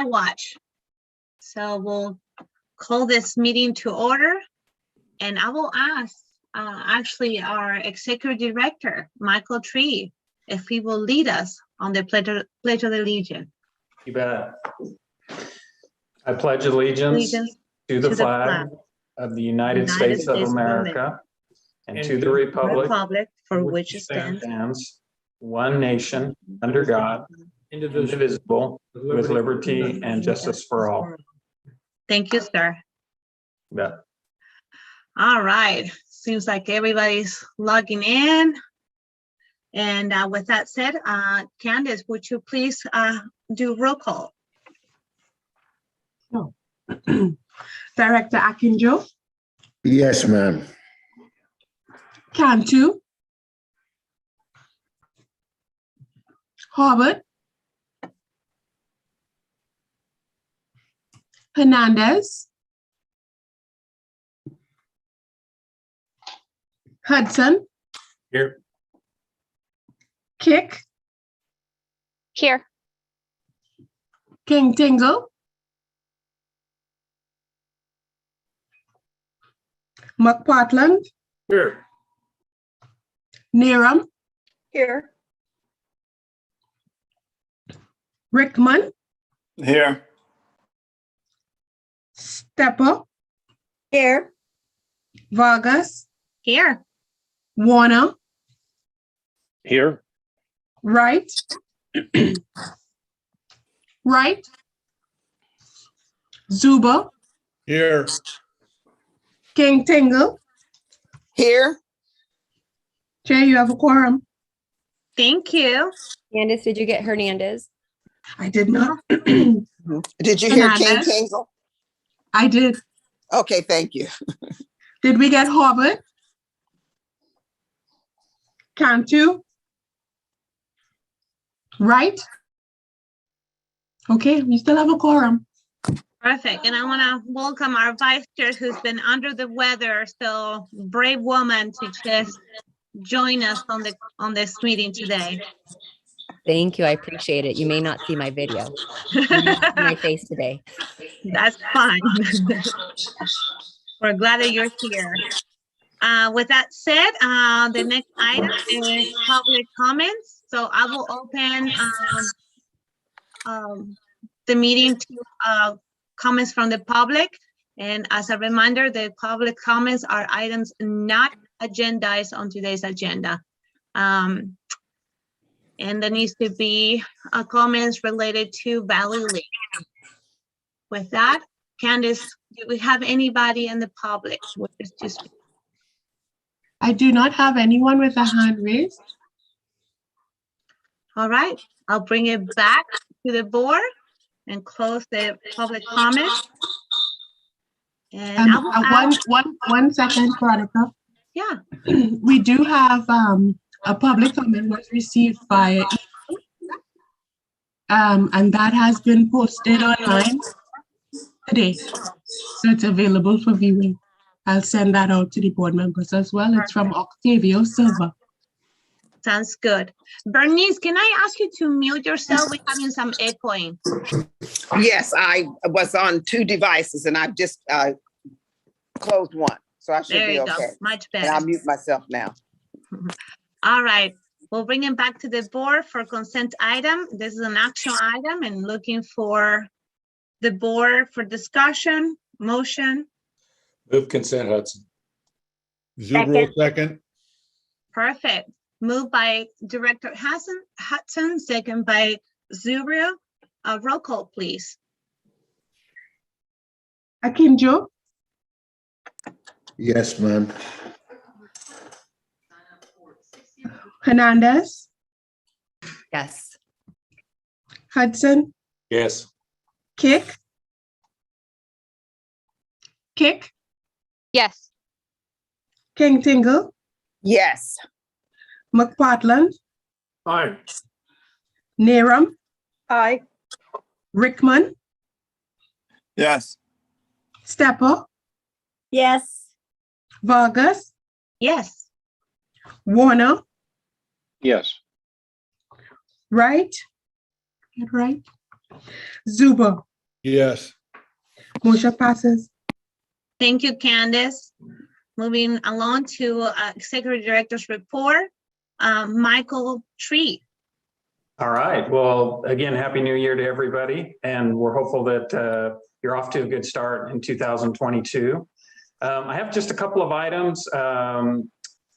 watch. So we'll call this meeting to order, and I will ask actually our Executive Director, Michael Tree, if he will lead us on the Pledge of Allegiance. You bet. I pledge allegiance to the flag of the United States of America and to the republic for which it stands, one nation, under God, indivisible, with liberty and justice for all. Thank you, sir. Yeah. All right. Seems like everybody's logging in. And with that said, Candace, would you please do roll call? Oh. Director Akinjo? Yes, ma'am. Cantu? Hobart? Hernandez? Hudson? Here. Kick? Here. King Tingle? McPartland? Here. Neeram? Here. Rickman? Here. Stepper? Here. Vargas? Here. Warner? Here. Wright? Wright? Zuba? Here. King Tingle? Here. Jay, you have a quorum. Thank you. Candace, did you get Hernandez? I did not. Did you hear King Hernandez? Tingle? I did. Okay, thank you. Did we get Hobart? Cantu? Right? Okay, we still have a quorum. Perfect. And I want to welcome our vice chair who's been under the weather. So brave woman to just join us on this meeting today. Thank you. I appreciate it. You may not see my video. My face today. That's fine. We're glad that you're here. With that said, the next item is public comments. So I will open the meeting to comments from the public. And as a reminder, the public comments are items not agendized on today's agenda. And there needs to be comments related to value link. With that, Candace, do we have anybody in the public who wishes to speak? I do not have anyone with a hand raised. All right, I'll bring it back to the board and close the public comment. And I will ask, One second, Veronica. yeah, We do have a public comment was received via email, and that has been posted online today. So it's available for viewing. I'll send that out to the board members as well. It's from Octavio Silva. sounds good. Bernice, can I ask you to mute yourself? We're having some echoing. Yes, I was on two devices and I've just closed one, so I should There be you go, okay. much And I'll better. mute myself now. All right, we'll bring it back to the board for consent item. This is an action item and looking for the board for discussion, motion. Move consent, Hudson. Zubro, second. Perfect. Moved by Director Hudson, second by Zubrio. Roll call, please. Akinjo? Yes, ma'am. Hernandez? Yes. Hudson? Yes. Kick? Kick? Yes. King Tingle? Yes. McPartland? Aye. Neeram? Aye. Rickman? Yes. Stepper? Yes. Vargas? Yes. Warner? Yes. Right? Get right? Zuba? Yes. Motion passes. Thank you, Candace. Moving along to Executive Director's report, Michael Tree. All right. Well, again, Happy New Year to everybody. And we're hopeful that you're off to a good start in 2022. I have just a couple of items.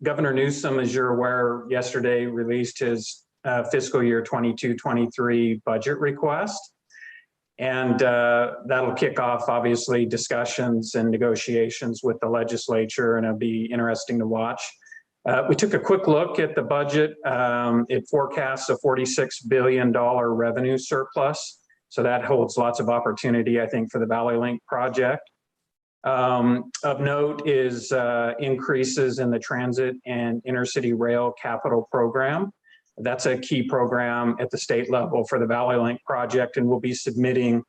Governor Newsom, as you're aware, yesterday released his fiscal year 22-23 budget request. And that'll kick off, obviously, discussions and negotiations with the legislature, and it'll be interesting to watch. We took a quick look at the budget. It forecasts a $46 billion revenue surplus. So that holds lots of opportunity, I think, for the Valley Link project. Of note is increases in the transit and intercity rail capital program. That's a key program at the state level for the Valley Link project, and we'll be submitting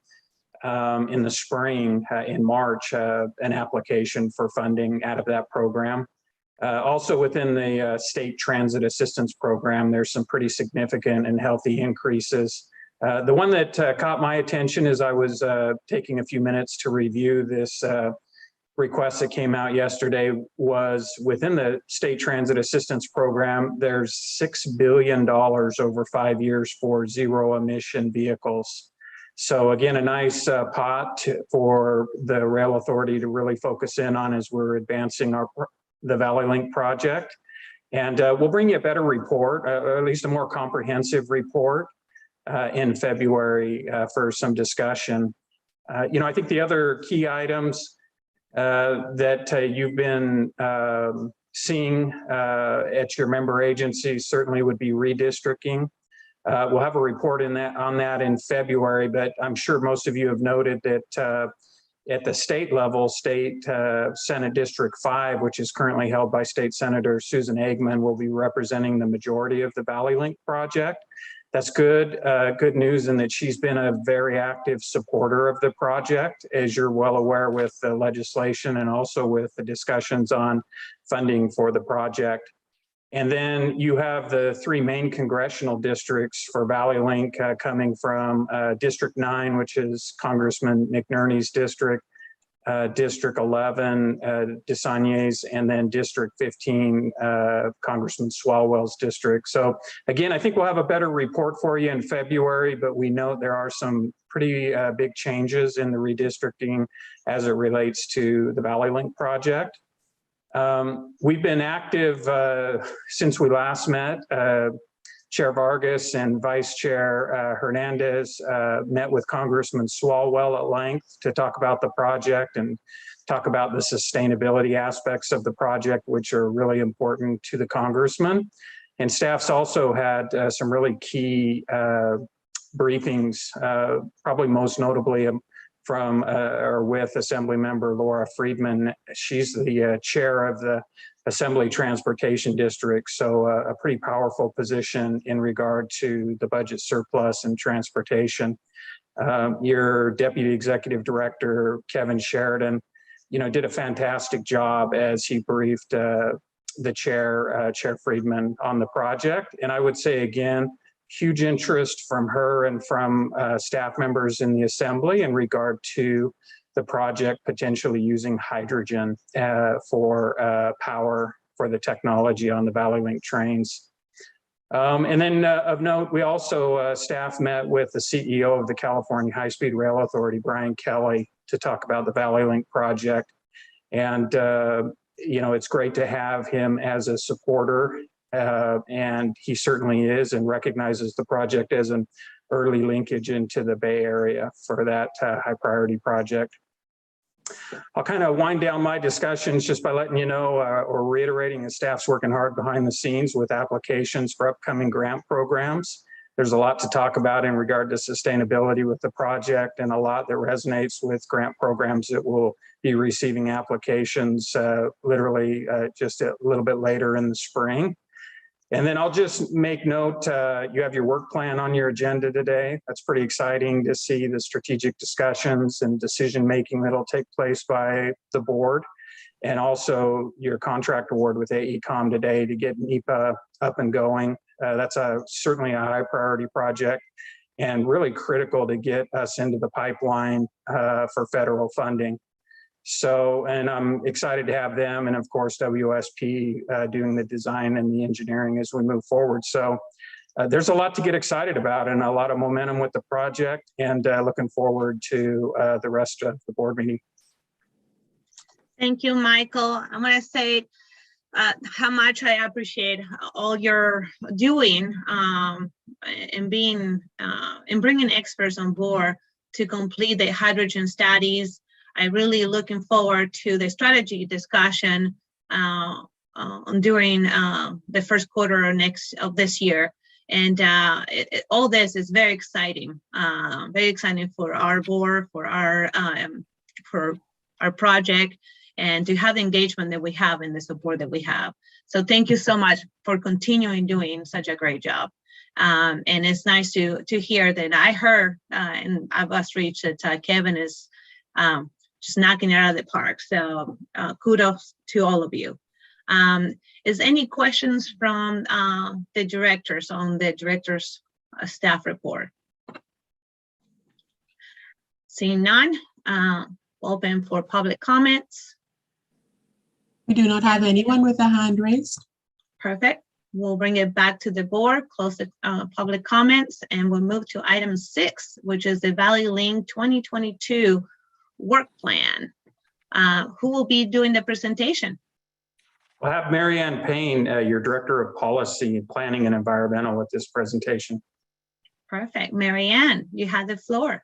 in the spring, in March, an application for funding out of that program. Also within the state transit assistance program, there's some pretty significant and healthy increases. The one that caught my attention as I was taking a few minutes to review this request that came out yesterday was within the state transit assistance program, there's $6 billion over 5 years for zero emission vehicles. So again, a nice pot for the rail authority to really focus in on as we're advancing the Valley Link project. And we'll bring you a better report, or at least a more comprehensive report in February for some discussion. I think the other key items that you've been seeing at your member agencies certainly would be redistricting. We'll have a report on that in February, but I'm sure most of you have noted that at the state level, State Senate District 5, which is currently held by State Senator Susan Eggman, will be representing the majority of the Valley Link project. That's good news in that she's been a very active supporter of the project, as you're well aware with the legislation and also with the discussions on funding for the project. And then you have the three main congressional districts for Valley Link coming from District 9, which is Congressman McNerney's district, District 11, DeSagnier's, and then District 15, Congressman Swalwell's district. So again, I think we'll have a better report for you in February, but we know there are some pretty big changes in the redistricting as it relates to the Valley Link project. We've been active since we last met. Chair Vargas and Vice Chair Hernandez met with Congressman Swalwell at length to talk about the project and talk about the sustainability aspects of the project, which are really important to the congressman. And staff's also had some really key briefings, probably most notably from or with Assembly Member Laura Friedman. She's the chair of the Assembly Transportation District, so a pretty powerful position in regard to the budget surplus and transportation. Your Deputy Executive Director, Kevin Sheridan, did a fantastic job as he briefed the chair, Chair Friedman, on the project. And I would say again, huge interest from her and from staff members in the Assembly in regard to the project potentially using hydrogen for power for the technology on the Valley Link trains. And then of note, we also, staff met with the CEO of the California High-Speed Rail Authority, Brian Kelly, to talk about the Valley Link project. And, it's great to have him as a supporter, and he certainly is and recognizes the project as an early linkage into the Bay Area for that high priority project. I'll kind of wind down my discussions just by letting you know or reiterating the staff's working hard behind the scenes with applications for upcoming grant programs. There's a lot to talk about in regard to sustainability with the project and a lot that resonates with grant programs that will be receiving applications literally just a little bit later in the spring. And then I'll just make note, you have your work plan on your agenda today. That's pretty exciting to see the strategic discussions and decision-making that'll take place by the board. And also your contract award with AECOM today to get NEPA up and going. That's certainly a high priority project. and really critical to get us into the pipeline for federal funding. So, and I'm excited to have them, and of course WSP doing the design and the engineering as we move forward. So there's a lot to get excited about and a lot of momentum with the project, and looking forward to the rest of the board meeting. Thank you, Michael. I'm going to say how much I appreciate all you're doing and being and bringing experts on board to complete the hydrogen studies. I'm really looking forward to the strategy discussion during the first quarter of this year. And all this is very exciting for our board, for our project, and to have the engagement that we have and the support that we have. So thank you so much for continuing doing such a great job. And it's nice to hear that I heard and I was reached that Kevin is just knocking it out of the park. So kudos to all of you. Is any questions from the directors on the director's staff report? Seeing none, open for public comments. We do not have anyone with a hand raised. Perfect. We'll bring it back to the board, close the public comments, and we'll move to item 6, which is the Valley Link 2022 work plan. Who will be doing the presentation? We'll have Mary Ann Payne, your Director of Policy, Planning and Environmental, with this presentation. Perfect. Mary Ann, you have the floor.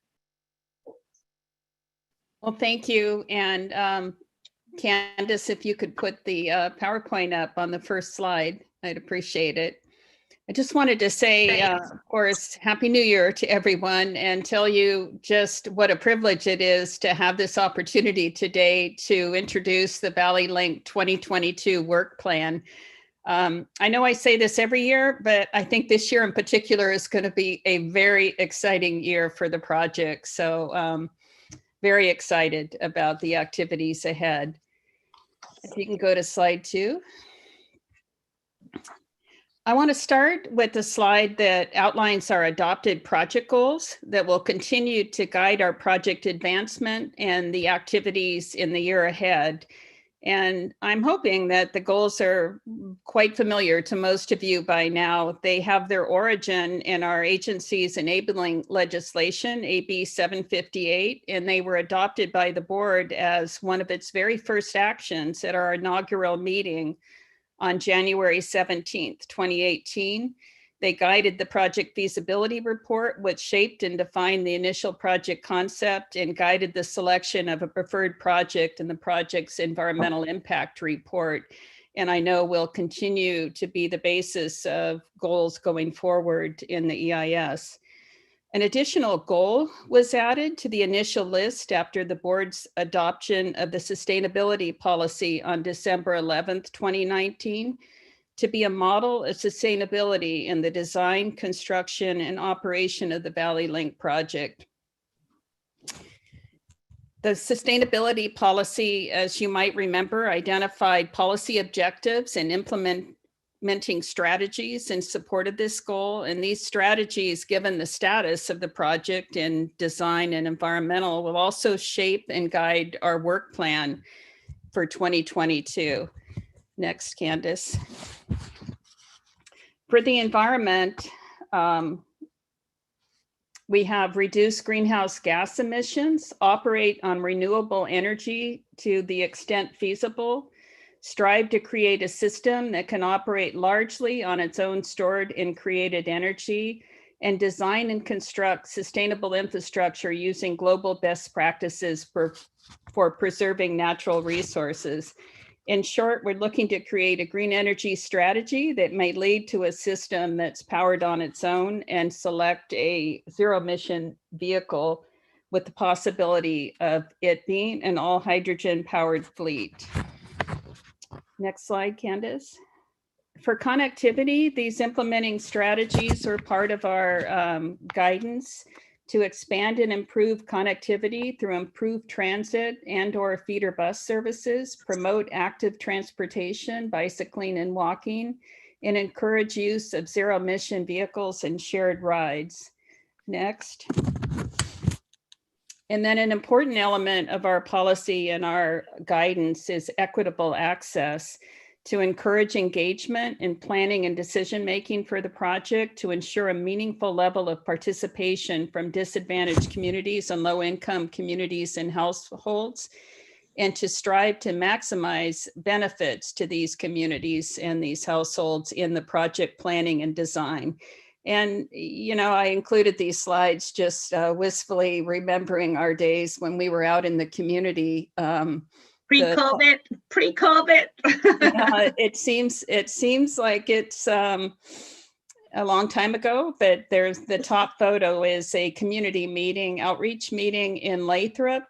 Well, thank you. And Candace, if you could put the PowerPoint up on the first slide, I'd appreciate it. I just wanted to say, of course, Happy New Year to everyone, and tell you just what a privilege it is to have this opportunity today to introduce the Valley Link 2022 work plan. I know I say this every year, but I think this year in particular is going to be a very exciting year for the project. So very excited about the activities ahead. If you can go to slide 2. I want to start with the slide that outlines our adopted project goals that will continue to guide our project advancement and the activities in the year ahead. And I'm hoping that the goals are quite familiar to most of you by now. They have their origin in our agency's enabling legislation, AB 758, and they were adopted by the board as one of its very first actions at our inaugural meeting on January 17th, 2018. They guided the project feasibility report, which shaped and defined the initial project concept and guided the selection of a preferred project in the project's environmental impact report. And I know will continue to be the basis of goals going forward in the EIS. An additional goal was added to the initial list after the board's adoption of the sustainability policy on December 11th, 2019, to be a model of sustainability in the design, construction, and operation of the Valley Link project. The sustainability policy, as you might remember, identified policy objectives and implementing strategies in support of this goal. And these strategies, given the status of the project in design and environmental, will also shape and guide our work plan for 2022. Next, Candace. For the environment, we have reduced greenhouse gas emissions, operate on renewable energy to the extent feasible, strive to create a system that can operate largely on its own stored and created energy, and design and construct sustainable infrastructure using global best practices for preserving natural resources. In short, we're looking to create a green energy strategy that may lead to a system that's powered on its own and select a zero emission vehicle with the possibility of it being an all hydrogen powered fleet. Next slide, Candace. For connectivity, these implementing strategies are part of our guidance to expand and improve connectivity through improved transit and/or feeder bus services, promote active transportation, bicycling and walking, and encourage use of zero emission vehicles and shared rides. Next. And then an important element of our policy and our guidance is equitable access to encourage engagement in planning and decision-making for the project, to ensure a meaningful level of participation from disadvantaged communities and low-income communities and households, and to strive to maximize benefits to these communities and these households in the project planning and design. And, you know, I included these slides just wistfully remembering our days when we were out in the community. Pre-COVID. Yeah, it seems like it's a long time ago, but there's the top photo is a community meeting, outreach meeting in Lathrop.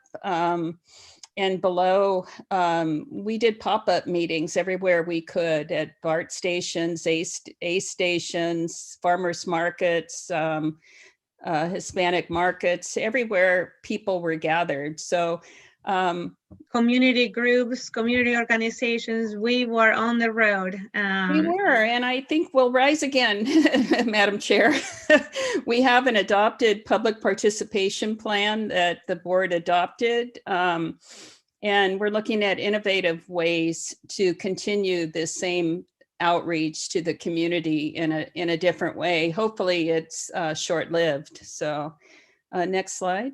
And below, we did pop-up meetings everywhere we could at BART stations, A stations, farmers markets, Hispanic markets, everywhere people were gathered. So community groups, community organizations, we were on the road. We were, and I think we'll rise again, Madam Chair. We have an adopted public participation plan that the board adopted. And we're looking at innovative ways to continue this same outreach to the community in a different way. Hopefully it's short-lived. So next slide.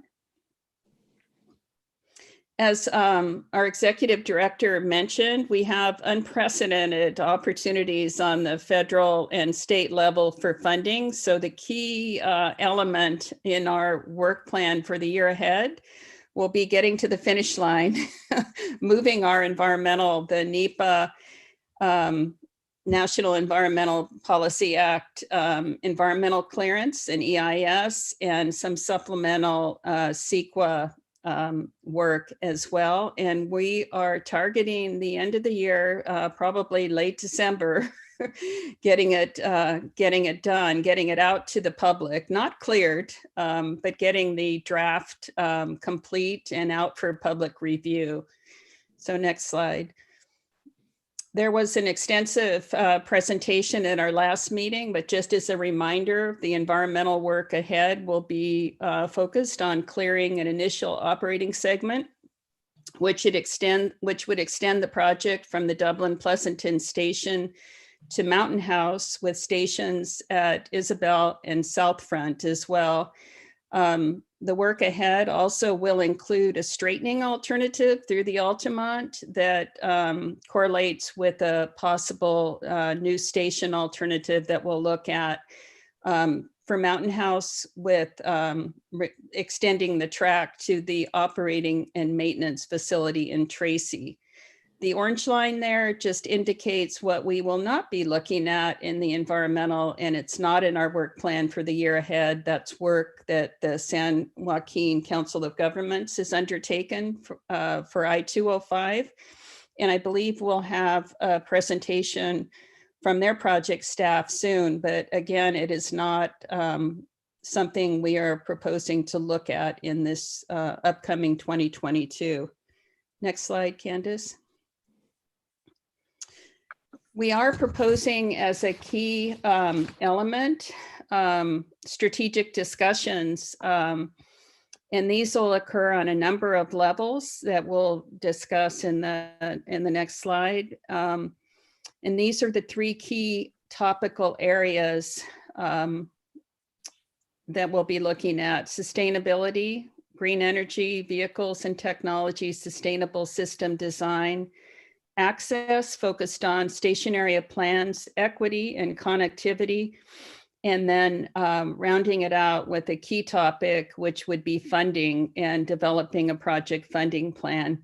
As our executive director mentioned, we have unprecedented opportunities on the federal and state level for funding. So the key element in our work plan for the year ahead will be getting to the finish line, moving our the NEPA, National Environmental Policy Act, environmental clearance and EIS, and some supplemental CEQA work as well. And we are targeting the end of the year, probably late December, getting it done, getting it out to the public, not cleared, but getting the draft complete and out for public review. So next slide. There was an extensive presentation at our last meeting, but just as a reminder, the environmental work ahead will be focused on clearing an initial operating segment, which would extend the project from the Dublin Pleasanton station to Mountain House, with stations at Isabel and South Front as well. The work ahead also will include a straightening alternative through the Altamont that correlates with a possible new station alternative that we'll look at for Mountain House, with extending the track to the operating and maintenance facility in Tracy. The orange line there just indicates what we will not be looking at in the environmental, and it's not in our work plan for the year ahead. That's work that the San Joaquin Council of Governments has undertaken for I-205. And I believe we'll have a presentation from their project staff soon, but again, it is not something we are proposing to look at in this upcoming 2022. Next slide, Candace. We are proposing as a key element strategic discussions, and these will occur on a number of levels that we'll discuss in the next slide. And these are the three key topical areas that we'll be looking at: sustainability, green energy, vehicles and technology, sustainable system design; access, focused on station area plans, equity and connectivity; and then rounding it out with a key topic, which would be funding and developing a project funding plan.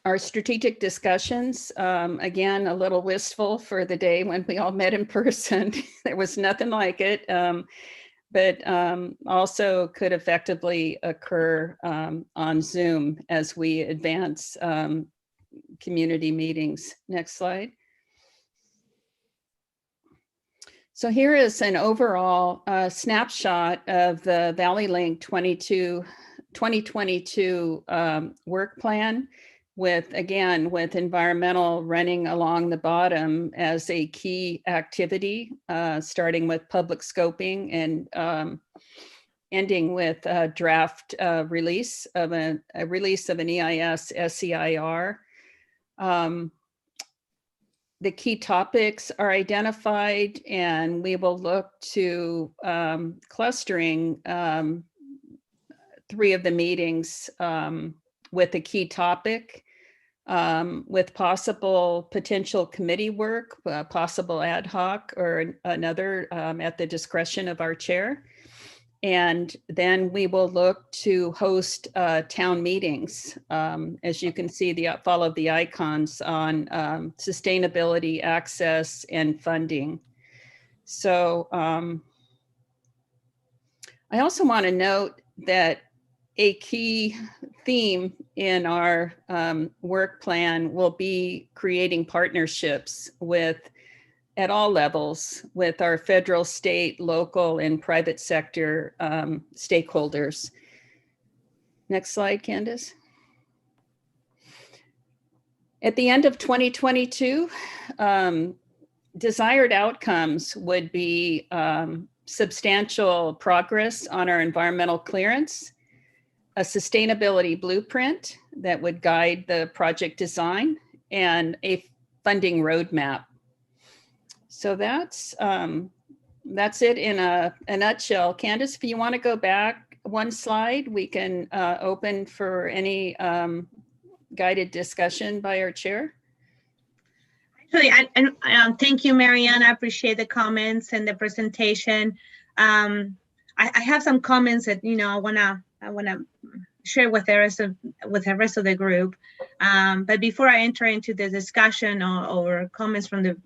Our strategic discussions, again, a little wistful for the day when we all met in person. There was nothing like it, but also could effectively occur on Zoom as we advance community meetings. Next slide. So here is an overall snapshot of the Valley Link 2022 work plan, with environmental running along the bottom as a key activity, starting with public scoping and ending with a draft release of an EIS SEIR. The key topics are identified, and we will look to clustering 3 of the meetings with a key topic, with possible potential committee work, possible ad hoc or another at the discretion of our chair. And then we will look to host town meetings. As you can see, follow the icons on sustainability, access, and funding. So I also want to note that a key theme in our work plan will be creating partnerships at all levels with our federal, state, local, and private sector stakeholders. Next slide, Candace. At the end of 2022, desired outcomes would be substantial progress on our environmental clearance, a sustainability blueprint that would guide the project design, and a funding roadmap. So that's it in a nutshell. Candace, if you want to go back one slide, we can open for any guided discussion by our chair. Actually, thank you, Marianne. I appreciate the comments and the presentation. I have some comments that I wanna share with the rest of the group. But before I enter into the discussion or comments from the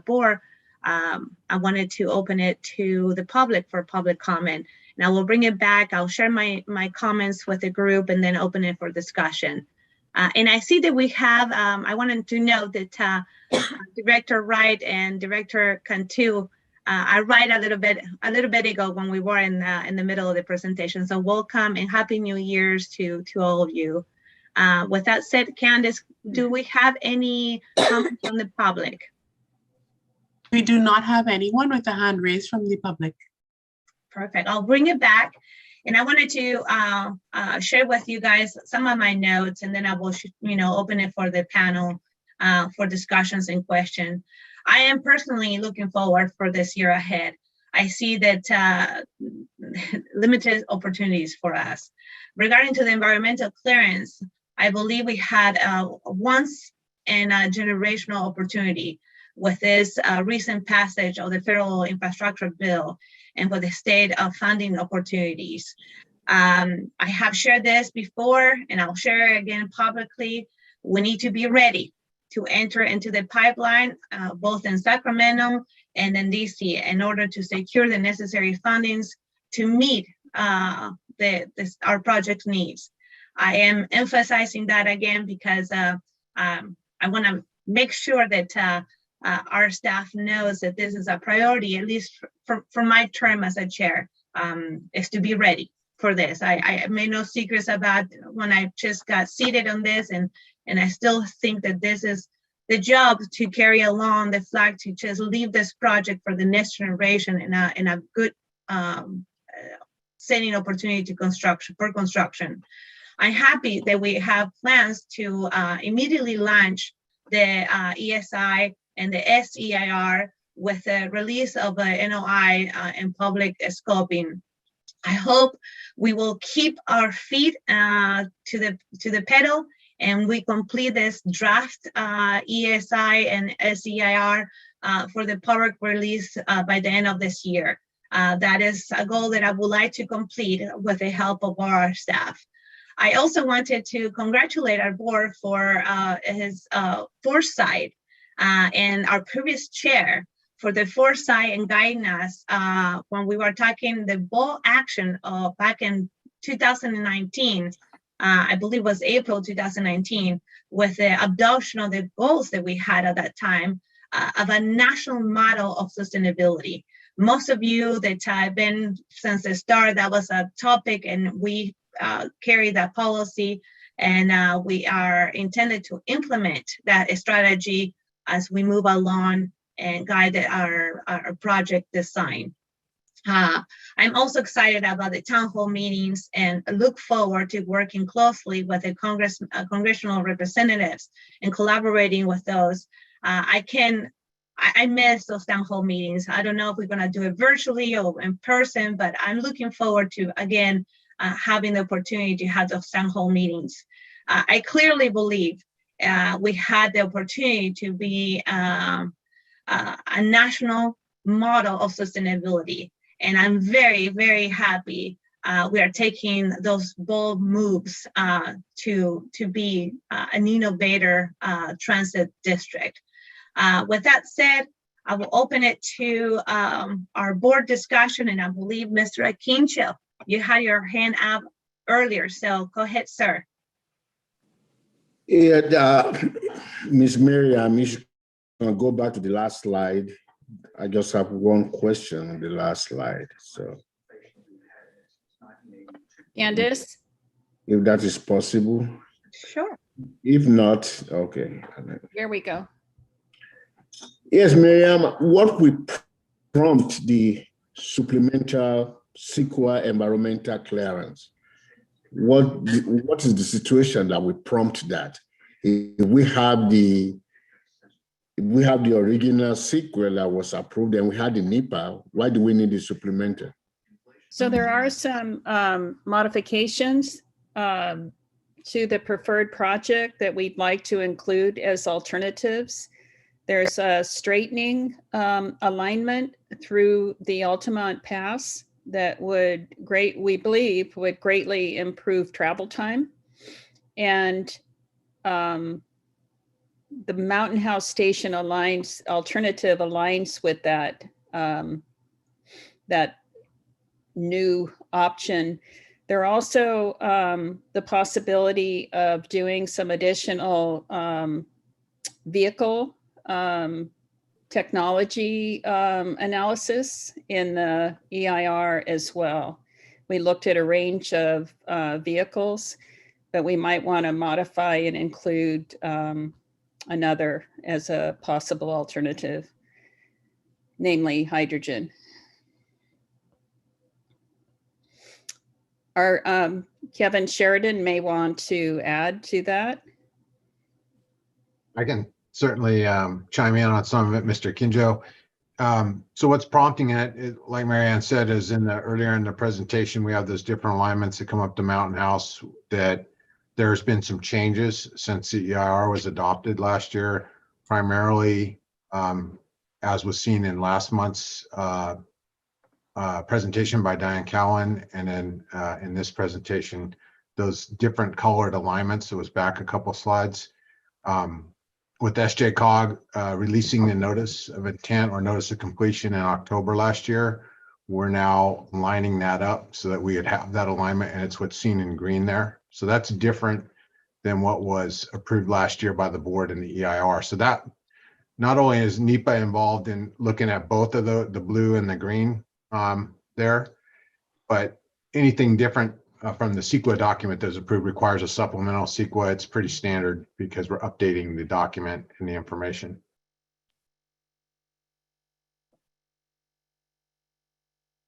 board, I wanted to open it to the public for public comment. And I will bring it back. I'll share my comments with the group and then open it for discussion. And I see that we have, I wanted to note that Director Wright and Director Cantu are right a little bit ago when we were in the middle of the presentation. So welcome and Happy New Year's to all of you. With that said, Candace, do we have any comments from the public? We do not have anyone with a hand raised from the public. Perfect. I'll bring it back. And I wanted to share with you guys some of my notes, and then I will, open it for the panel for discussions and questions. I am personally looking forward for this year ahead. I see that limited opportunities for us. Regarding to the environmental clearance, I believe we had once in a generational opportunity with this recent passage of the federal infrastructure bill and with the state of funding opportunities. I have shared this before and I'll share it again publicly. We need to be ready to enter into the pipeline, both in Sacramento and in DC, in order to secure the necessary fundings to meet our project needs. I am emphasizing that again because I want to make sure that our staff knows that this is a priority, at least for my term as a chair, is to be ready for this. I made no secrets about when I just got seated on this, and I still think that this is the job to carry along the flag, to just leave this project for the next generation in a good setting opportunity to construction. I'm happy that we have plans to immediately launch the ESI and the SEIR with the release of a NOI and public scoping. I hope we will keep our feet to the pedal and we complete this draft ESI and SEIR for the public release by the end of this year. That is a goal that I would like to complete with the help of our staff. I also wanted to congratulate our board for his foresight and our previous chair for the foresight and guiding us when we were talking the bold action back in 2019, I believe it was April 2019, with the adoption of the goals that we had at that time of a national model of sustainability. Most of you that have been since the start, that was a topic, and we carry that policy And we are intended to implement that strategy as we move along and guide our project design. I'm also excited about the town hall meetings and look forward to working closely with the congressional representatives and collaborating with those. I miss those town hall meetings. I don't know if we're going to do it virtually or in person, but I'm looking forward to, again, having the opportunity to have those town hall meetings. I clearly believe we had the opportunity to be a national model of sustainability. And I'm very, very happy we are taking those bold moves to be an innovator transit district. With that said, I will open it to our board discussion, and I believe Mr. Akincho, you had your hand up earlier, so go ahead, sir. Yeah, Ms. Miriam, you should go back to the last slide. I just have one question on the last slide. So, Candace? if that is possible. Sure. If not, okay. Here we go. Yes, Miriam, what we prompt the supplemental CEQA environmental clearance? What is the situation that we prompt that? If we have the original CEQA that was approved and we had the NEPA, why do we need the supplemental? So there are some modifications to the preferred project that we'd like to include as alternatives. There's a straightening alignment through the Altamont Pass that we believe would greatly improve travel time. And the Mountain House Station alternative aligns with that, that new option. There are also the possibility of doing some additional vehicle technology analysis in the EIR as well. We looked at a range of vehicles, but we might want to modify and include another as a possible alternative, namely hydrogen. Our Kevin Sheridan may want to add to that. I can certainly chime in on some of it, Mr. Kinjo. So what's prompting it, like Marianne said, is earlier in the presentation, we have those different alignments that come up to Mountain House, that there's been some changes since the EIR was adopted last year, primarily as was seen in last month's presentation by Diane Cowan, and then in this presentation, those different colored alignments. It was back a couple slides. With SJCOG releasing the notice of intent or notice of completion in October last year, we're now lining that up so that we would have that alignment, and it's what's seen in green there. So that's different than what was approved last year by the board in the EIR. So that not only is NEPA involved in looking at both of the blue and the green there, but anything different from the CEQA document that is approved requires a supplemental CEQA. It's pretty standard because we're updating the document and the information.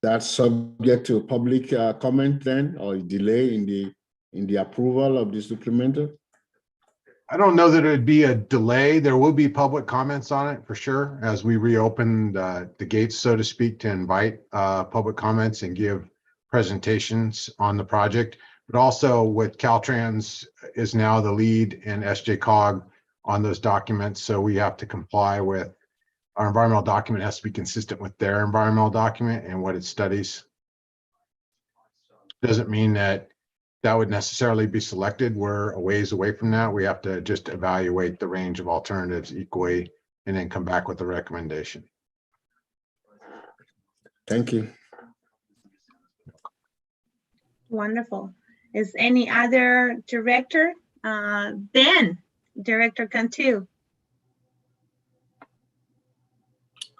That's subject to public comment then, or delay in the approval of the supplemental? I don't know that it would be a delay. There will be public comments on it for sure, as we reopen the gates, so to speak, to invite public comments and give presentations on the project. But also with Caltrans is now the lead and SJCOG on those documents. So we have to comply with our environmental document. Has to be consistent with their environmental document and what it studies. Doesn't mean that would necessarily be selected. We're a ways away from that. We have to just evaluate the range of alternatives equally and then come back with a recommendation. Thank you. Wonderful. Is any other director? Ben, Director Cantu.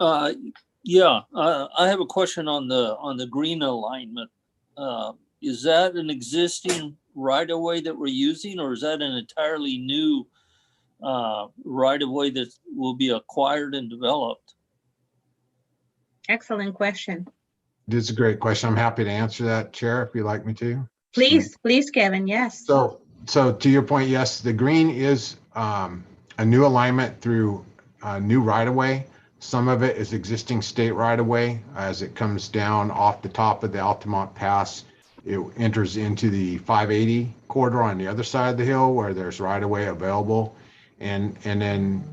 Yeah, I have a question on the green alignment. Is that an existing right of way that we're using, or is that an entirely new right of way that will be acquired and developed? Excellent question. This is a great question. I'm happy to answer that, Chair, if you'd like me to. Please, Kevin, yes. So to your point, yes, the green is a new alignment through new right-of-way. Some of it is existing state right-of-way. As it comes down off the top of the Altamont Pass, it enters into the 580 corridor on the other side of the hill where there's right-of-way available. And then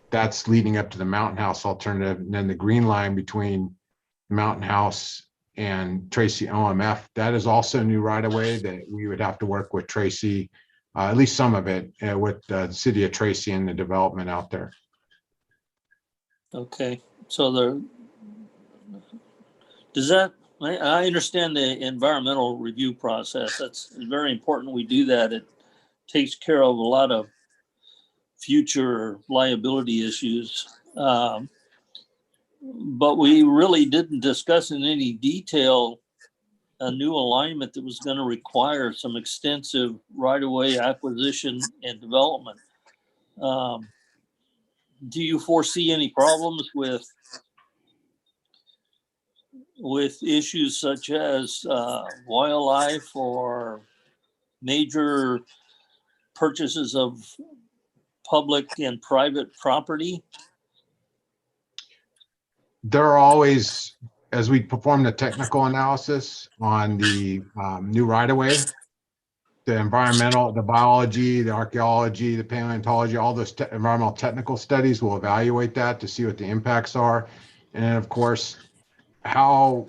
that's leading up to the Mountain House alternative. And then the green line between Mountain House and Tracy OMF, that is also new right-of-way that we would have to work with Tracy, at least some of it, with the city of Tracy and the development out there. Okay, so I understand the environmental review process. That's very important. We do that. It takes care of a lot of future liability issues. But we really didn't discuss in any detail a new alignment that was going to require some extensive right-of-way acquisition and development. Do you foresee any problems with issues such as wildlife or major purchases of public and private property? There are always, as we perform the technical analysis on the new right-of-way, the environmental, the biology, the archaeology, the paleontology, all those environmental technical studies will evaluate that to see what the impacts are. And then, of course, how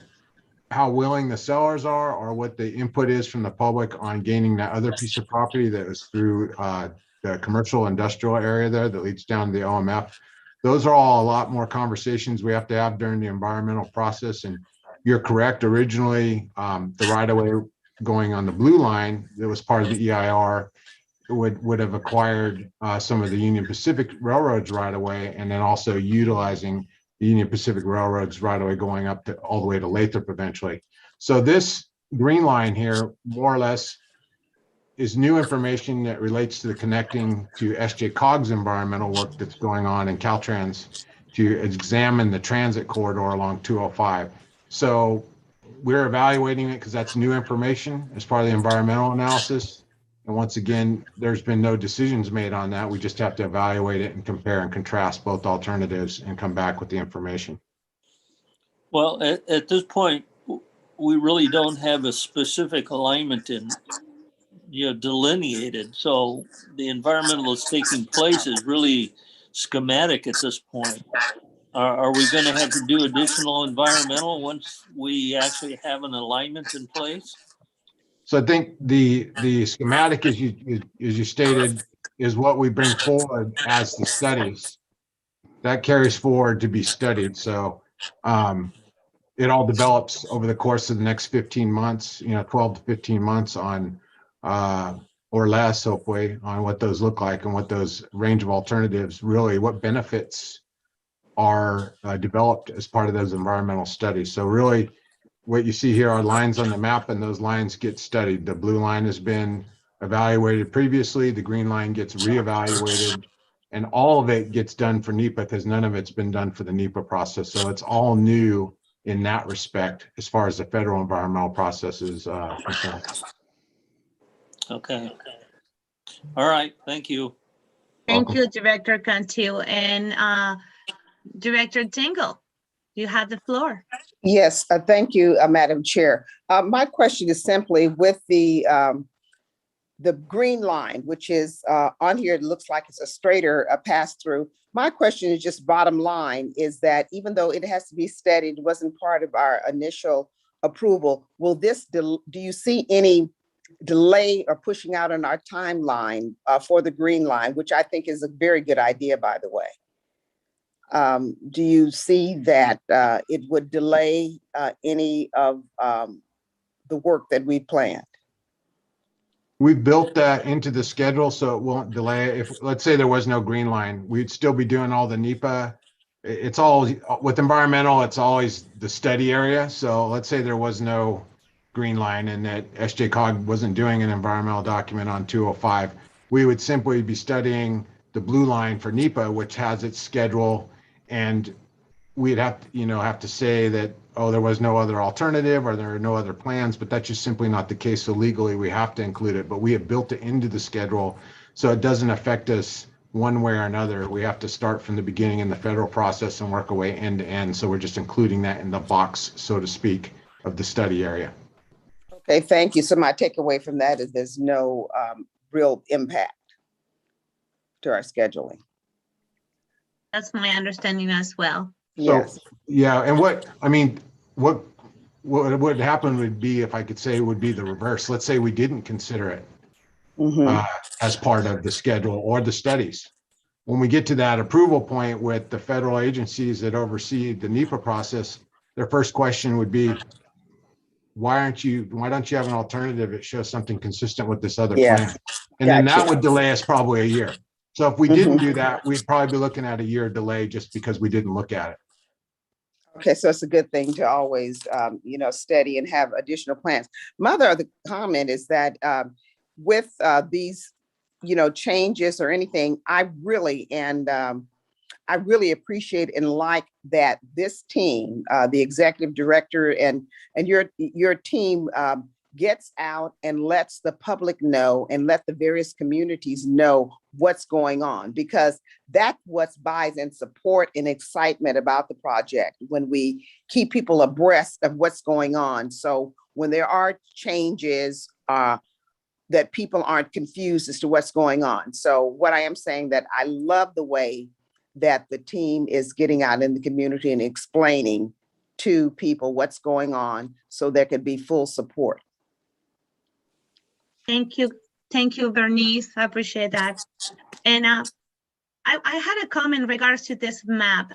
willing the sellers are or what the input is from the public on gaining that other piece of property that is through the commercial industrial area there that leads down to the OMF. Those are all a lot more conversations we have to have during the environmental process. And you're correct, originally the right-of-way going on the blue line that was part of the EIR would have acquired some of the Union Pacific Railroad's right-of-way, and then also utilizing the Union Pacific Railroad's right-of-way going up to all the way to Lathrop eventually. So this green line here, more or less, is new information that relates to the connecting to SJ Cog's environmental work that's going on in Caltrans to examine the transit corridor along 205. So we're evaluating it because that's new information as part of the environmental analysis. And once again, there's been no decisions made on that. We just have to evaluate it and compare and contrast both alternatives and come back with the information. Well, at this point, we really don't have a specific alignment delineated. So the environmental that's taking place is really schematic at this point. Are we going to have to do additional environmental once we actually have an alignment in place? So I think the schematic, as you stated, is what we bring forward as the studies. That carries forward to be studied. So it all develops over the course of the next 15 months, 12 to 15 months on or less, hopefully, on what those look like and what those range of alternatives, really what benefits are developed as part of those environmental studies. So really what you see here are lines on the map, and those lines get studied. The blue line has been evaluated previously, the green line gets reevaluated, and all of it gets done for NEPA because none of it's been done for the NEPA process. So it's all new in that respect as far as the federal environmental process is concerned. Okay. All right. Thank you. Thank you, Director Cantil. And Director Tingle, you have the floor. Yes, thank you, Madam Chair. My question is simply with the green line, which is on here, it looks like it's a straighter pass through. My question is just bottom line is that even though it has to be studied, it wasn't part of our initial approval. Will this, do you see any delay or pushing out on our timeline for the green line, which I think is a very good idea, by the way? Do you see that it would delay any of the work that we planned? We built that into the schedule so it won't delay. If, let's say there was no green line, we'd still be doing all the NEPA. It's all with environmental, it's always the study area. So let's say there was no green line and that SJCOG wasn't doing an environmental document on 205. We would simply be studying the blue line for NEPA, which has its schedule, and we'd have to say that, oh, there was no other alternative or there are no other plans, but that's just simply not the case. So legally we have to include it, but we have built it into the schedule so it doesn't affect us one way or another. We have to start from the beginning in the federal process and work our way end to end. So we're just including that in the box, so to speak, of the study area. Okay, thank you. So my takeaway from that is there's no real impact to our scheduling. That's my understanding as well. Yes. So, yeah, and what would happen would be, if I could say, would be the reverse. Let's say we didn't consider it as part of the schedule or the studies. When we get to that approval point with the federal agencies that oversee the NEPA process, their first question would be, why don't you have an alternative that shows something consistent with this other plan? And then that would delay us probably a year. So if we didn't do that, we'd probably be looking at a year delay just because we didn't look at it. Okay, so it's a good thing to always, study and have additional plans. My other comment is that with these, changes or anything, I really appreciate and like that this team, the executive director and your team gets out and lets the public know and let the various communities know what's going on, because that's what buys in support and excitement about the project when we keep people abreast of what's going on. So when there are changes, that people aren't confused as to what's going on. So what I am saying that I love the way that the team is getting out in the community and explaining to people what's going on so there could be full support. Thank you. Thank you, Bernice. I appreciate that. And I had a comment in regards to this map,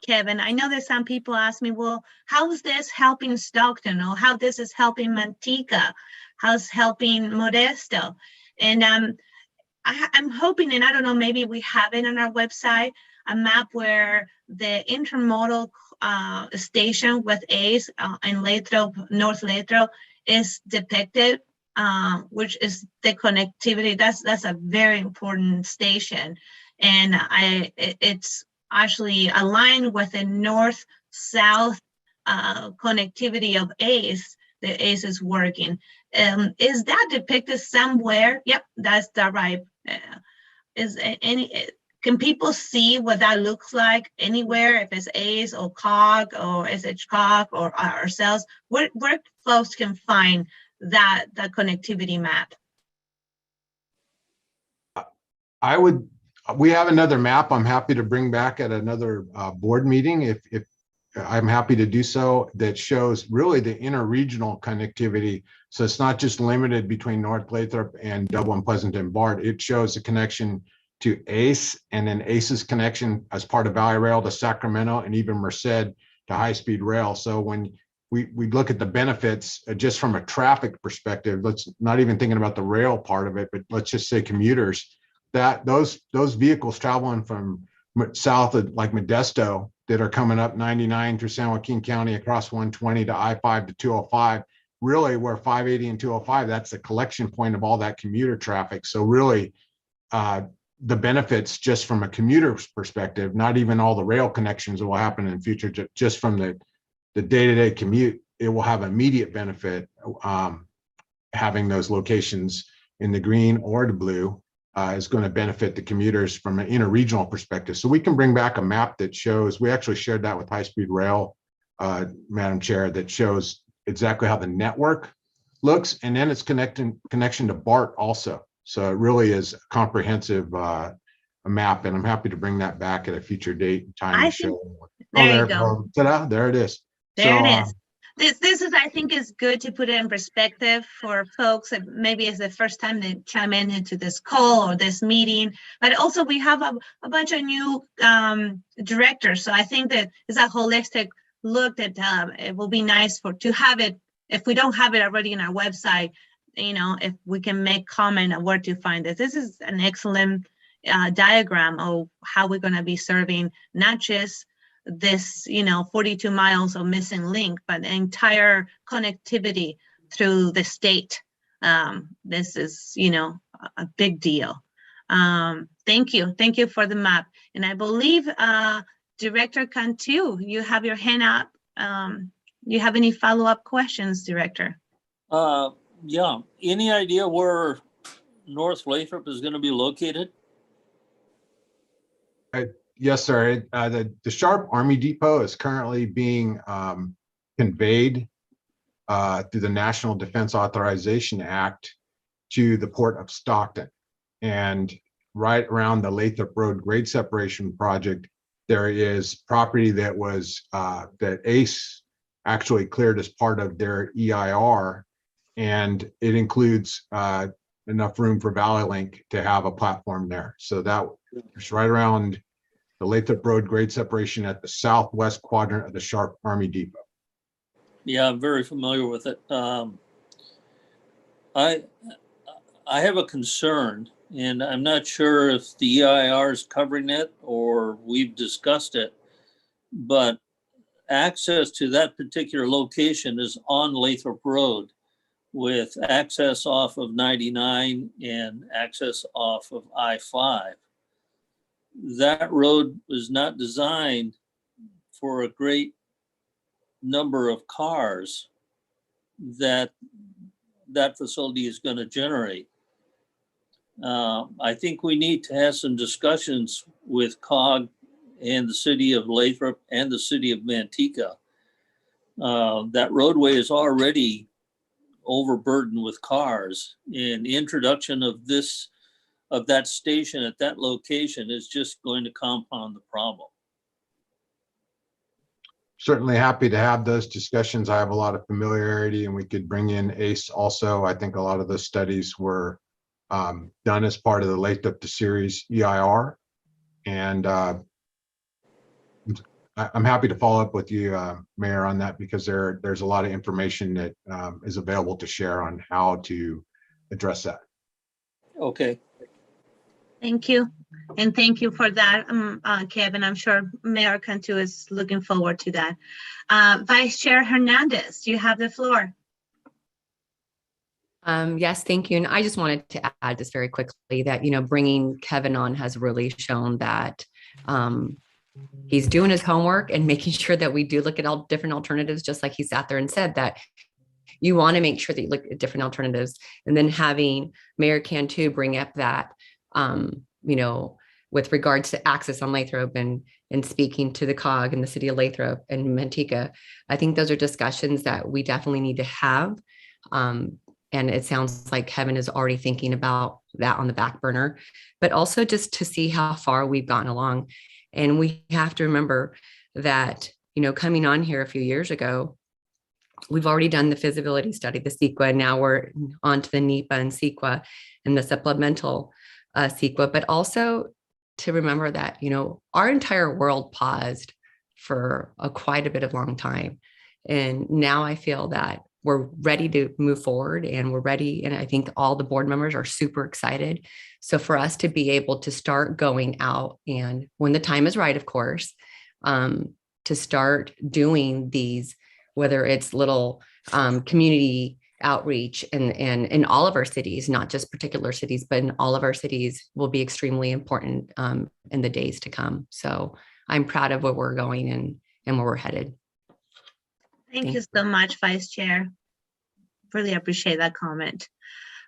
Kevin. I know that some people ask me, well, how is this helping Stockton, or how this is helping Manteca? How's helping Modesto? And I'm hoping, and I don't know, maybe we have it on our website, a map where the intermodal station with ACE in Lathrop, North Lathrop, is depicted, which is the connectivity. That's a very important station, and it's actually aligned with the north-south connectivity of ACE. The ACE is working. Is that depicted somewhere? Yep, that's the right. Can people see what that looks like anywhere? If it's ACE or COG or SHCOG or ourselves, where folks can find that connectivity map? We have another map I'm happy to bring back at another board meeting, if I'm happy to do so, that shows really the interregional connectivity. So it's not just limited between North Lathrop and Dublin, Pleasant, and BART. It shows the connection to ACE, and then ACE's connection as part of Valley Rail to Sacramento, and even Merced to high-speed rail. So when we look at the benefits just from a traffic perspective, let's not even thinking about the rail part of it, but let's just say commuters, that those vehicles traveling from south of like Modesto that are coming up 99 through San Joaquin County across 120 to I-5 to 205, really where 580 and 205, that's the collection point of all that commuter traffic. So really the benefits just from a commuter's perspective, not even all the rail connections that will happen in the future, just from the day-to-day commute, it will have immediate benefit having those locations in the green or the blue. Is going to benefit the commuters from an interregional perspective. So we can bring back a map that shows, we actually shared that with high-speed rail, Madam Chair, that shows exactly how the network looks, and then it's connection to BART also. So it really is a comprehensive a map, and I'm happy to bring that back at a future date and time to show. There you go. Ta-da, there it is. There it is. This is, I think, is good to put it in perspective for folks that maybe it's the first time they chime into this call or this meeting, but also we have a bunch of new directors. So I think that it's a holistic look that it will be nice to have it, if we don't have it already in our website, if we can make comment on where to find this. This is an excellent diagram of how we're going to be serving not just this, 42 miles of missing link, but entire connectivity through the state. This is, a big deal. Thank you. Thank you for the map. And I believe Director Cantu, you have your hand up. You have any follow-up questions, Director? Yeah. Any idea where North Lathrop is going to be located? Yes, sir. The Sharp Army Depot is currently being conveyed through the National Defense Authorization Act to the Port of Stockton. And right around the Lathrop Road grade separation project, there is property that was that ACE actually cleared as part of their EIR, and it includes enough room for Valley Link to have a platform there. So that is right around the Lathrop Road grade separation at the southwest quadrant of the Sharp Army Depot. Yeah, I'm very familiar with it. I have a concern, and I'm not sure if the EIR is covering it or we've discussed it, but access to that particular location is on Lathrop Road with access off of 99 and access off of I-5. That road was not designed for a great number of cars that facility is going to generate. I think we need to have some discussions with COG and the city of Lathrop and the city of Manteca. That roadway is already overburdened with cars, and introduction of that station at that location is just going to compound the problem. Certainly happy to have those discussions. I have a lot of familiarity, and we could bring in ACE also. I think a lot of those studies were done as part of the Lathrop to Series EIR. And I'm happy to follow up with you, Mayor, on that, because there's a lot of information that is available to share on how to address that. Okay. Thank you. And thank you for that, Kevin. I'm sure Mayor Cantu is looking forward to that. Vice Chair Hernandez, you have the floor. Yes, thank you. And I just wanted to add just very quickly that, bringing Kevin on has really shown that he's doing his homework and making sure that we do look at all different alternatives, just like he sat there and said that you want to make sure that you look at different alternatives. And then having Mayor Cantu bring up that, with regards to access on Lathrop and speaking to the COG in the city of Lathrop and Manteca, I think those are discussions that we definitely need to have. And it sounds like Kevin is already thinking about that on the back burner, but also just to see how far we've gotten along. And we have to remember that, coming on here a few years ago, we've already done the feasibility study, the CEQA, and now we're on to the NEPA and CEQA and the supplemental CEQA, but also to remember that, our entire world paused for quite a bit of long time. And now I feel that we're ready to move forward, and we're ready. And I think all the board members are super excited. So for us to be able to start going out, and when the time is right, of course, to start doing these, whether it's little community outreach in all of our cities, not just particular cities, but in all of our cities, will be extremely important in the days to come. So I'm proud of where we're going and where we're headed. Thank you so much, Vice Chair. Really appreciate that comment.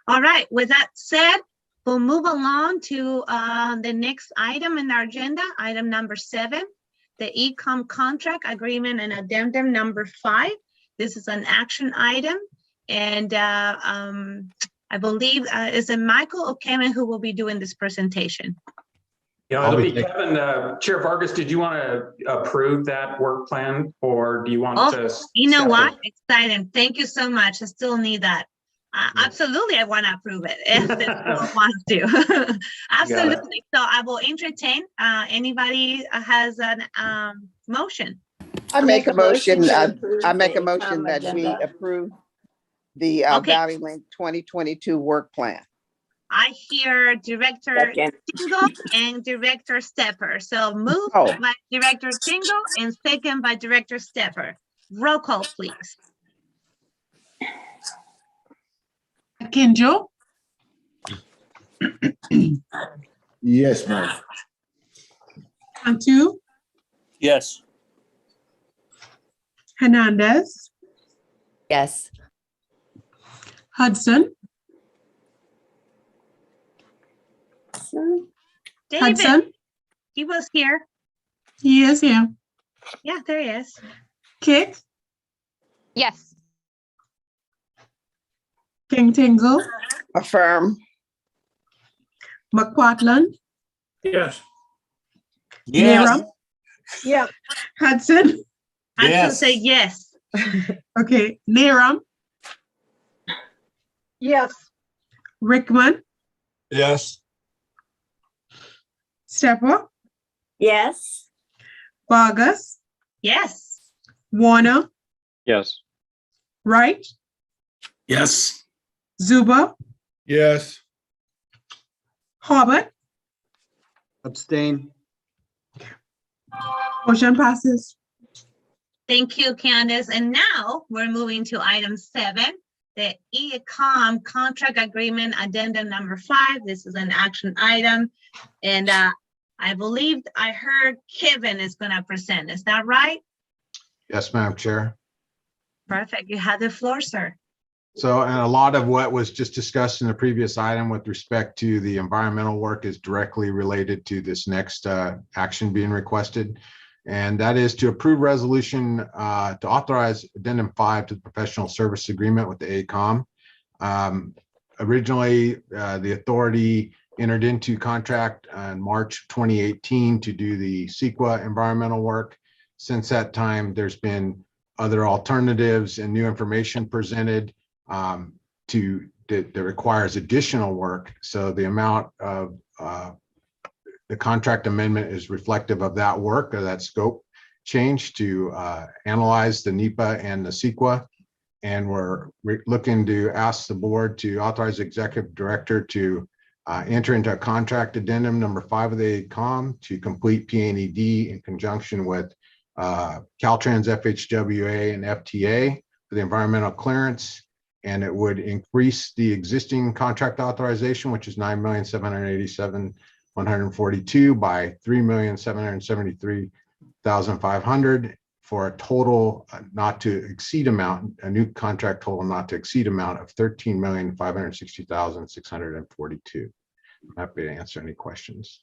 All right, with that said, we'll move along to the next item in our agenda, item number 7, the ECOM contract agreement and addendum number 5. This is an action item. And I believe, is it Michael or Kevin who will be doing this presentation? Yeah, it'll be Kevin. Chair Vargas, did you want to approve that work plan, or do you want to? You know what? Exciting. Thank you so much. I still need that. Absolutely, I want to approve it if the board wants to. Absolutely. So I will entertain. Anybody has a motion? I make a motion that we approve the Valley Link 2022 work plan. I hear Director Second. Tingle and Director Stepper. So move Oh. by Director Tingle and second by Director Stepper. Roll call, please. Akinjo, Yes, ma'am. Cantu, Yes. Hernandez, Yes. Hudson, David, Hudson, he was here. he is here. Yeah, there he is. Kick, Yes. King Tingle, Affirm. McPartland, Yes. Naram, Yeah. Hudson. I should Yes. say yes. Okay, Naram, Yes. Rickman, Yes. Stepper, Yes. Vargas, Yes. Warner, Yes. Wright, Yes. Zuba, Yes. Hobart. Abstain. Motion passes. Thank you, Candace. And now we're moving to item 7, the EACOM contract agreement addendum number 5. This is an action item. And I believe I heard Kevin is going to present. Is that right? Yes, Madam Chair. Perfect. You have the floor, sir. So, and a lot of what was just discussed in the previous item with respect to the environmental work is directly related to this next action being requested. And that is to approve resolution to authorize addendum 5 to the professional service agreement with the ACOM. Originally, the authority entered into contract in March 2018 to do the CEQA environmental work. Since that time, there's been other alternatives and new information presented that requires additional work. So the amount of the contract amendment is reflective of that work or that scope change to analyze the NEPA and the CEQA. And we're looking to ask the board to authorize the executive director to enter into a contract addendum number 5 of the ACOM to complete PNED in conjunction with Caltrans FHWA and FTA for the environmental clearance. And it would increase the existing contract authorization, which is $9,787,142 by $3,773,500 for a total not to exceed amount, a new contract total not to exceed amount of $13,560,642. I'm happy to answer any questions.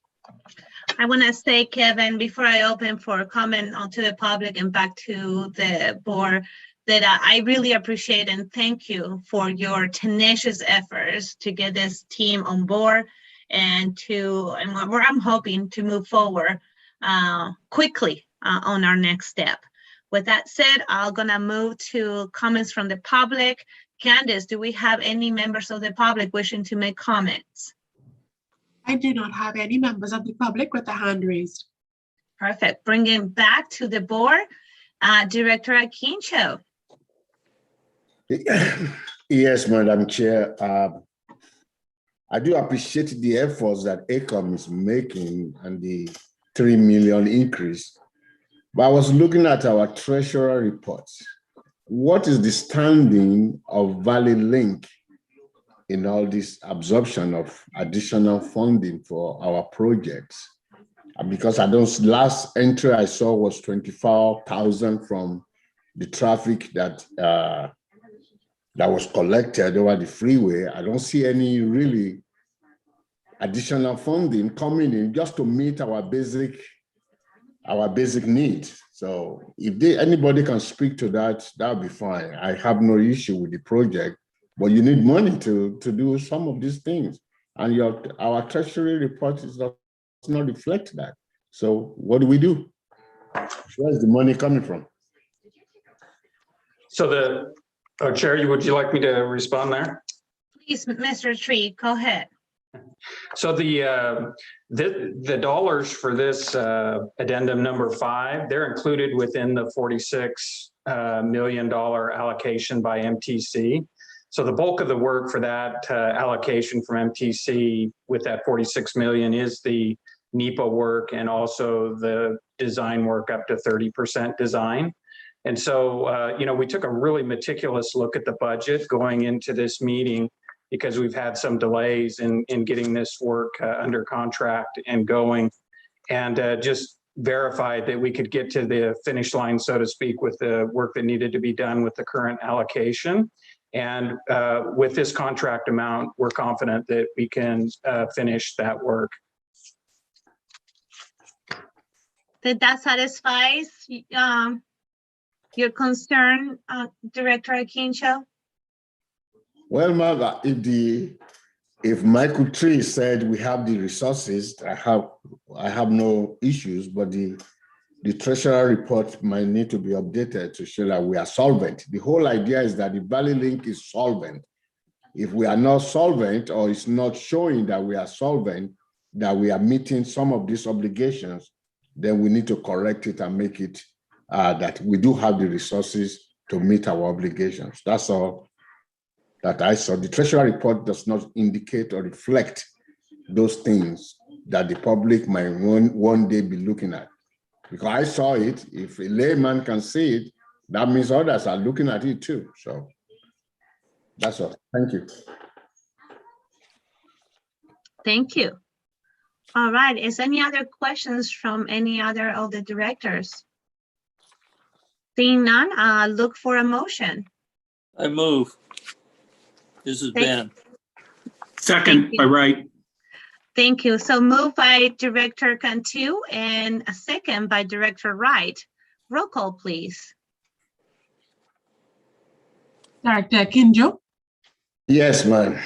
I want to say, Kevin, before I open for comment onto the public and back to the board, that I really appreciate and thank you for your tenacious efforts to get this team on board and where I'm hoping to move forward quickly on our next step. With that said, I'm gonna move to comments from the public. Candace, do we have any members of the public wishing to make comments? I do not have any members of the public with a hand raised. Perfect. Bringing back to the board, Director Akinjo. Yes, Madam Chair. I do appreciate the efforts that ACOM is making and the 3 million increase. But I was looking at our treasurer reports. What is the standing of Valley Link in all this absorption of additional funding for our projects? Because last entry I saw was 24,000 from the traffic that was collected over the freeway. I don't see any really additional funding coming in just to meet our basic needs. So if anybody can speak to that, that'll be fine. I have no issue with the project, but you need money to do some of these things. And our treasury report does not reflect that. So what do we do? Where's the money coming from? So Chair, would you like me to respond there? Please, Mr. Tree, go ahead. So the dollars for this addendum number 5, they're included within the $46 million allocation by MTC. So the bulk of the work for that allocation from MTC with that 46 million is the NEPA work and also the design work up to 30% design. And so, we took a really meticulous look at the budget going into this meeting because we've had some delays in getting this work under contract and going, and just verified that we could get to the finish line, so to speak, with the work that needed to be done with the current allocation. And with this contract amount, we're confident that we can finish that work. Did that satisfies your concern, Director Akinjo? Well, Marga, if Michael Tree said we have the resources, I have no issues, but the treasurer report might need to be updated to show that we are solvent. The whole idea is that the Valley Link is solvent. If we are not solvent, or it's not showing that we are solvent, that we are meeting some of these obligations, then we need to correct it and make it that we do have the resources to meet our obligations. That's all that I saw. The treasury report does not indicate or reflect those things that the public might one day be looking at. Because I saw it, if a layman can see it, that means others are looking at it too. So that's all. Thank you. Thank you. All right, is any other questions from any other of the directors? Seeing none, look for a motion. I move. This is Ben. Second by Wright. Thank you. So moved by Director Cantu and a second by Director Wright. Roll call, please. Director Akinjo, Yes, ma'am.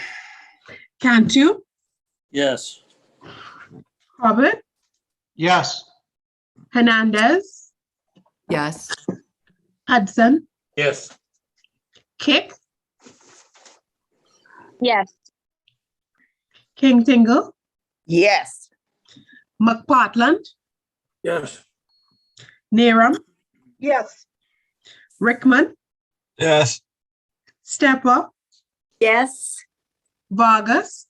Cantu, Yes. Robert, Yes. Hernandez, Yes. Hudson, Yes. Kick, Yes. King Tingle, Yes. McPartland, Yes. Neram, Yes. Rickman, Yes. Stepper, Yes. Vargas,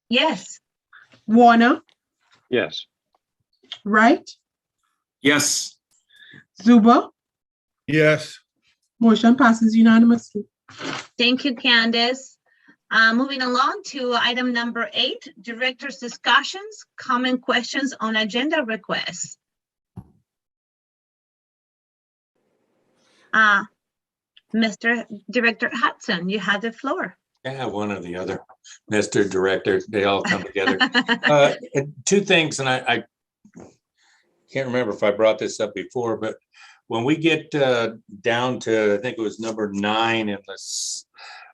Yes. Warner, Yes. Wright, Yes. Zuba. Yes. Motion passes unanimously. Thank you, Candace. Moving along to item number 8, directors' discussions, common questions on agenda requests. Mr. Director Hudson, you have the floor. Yeah, one or the other, Mr. Director, they all come together. Two things, and I can't remember if I brought this up before, but when we get down to, I think it was number 9 in this,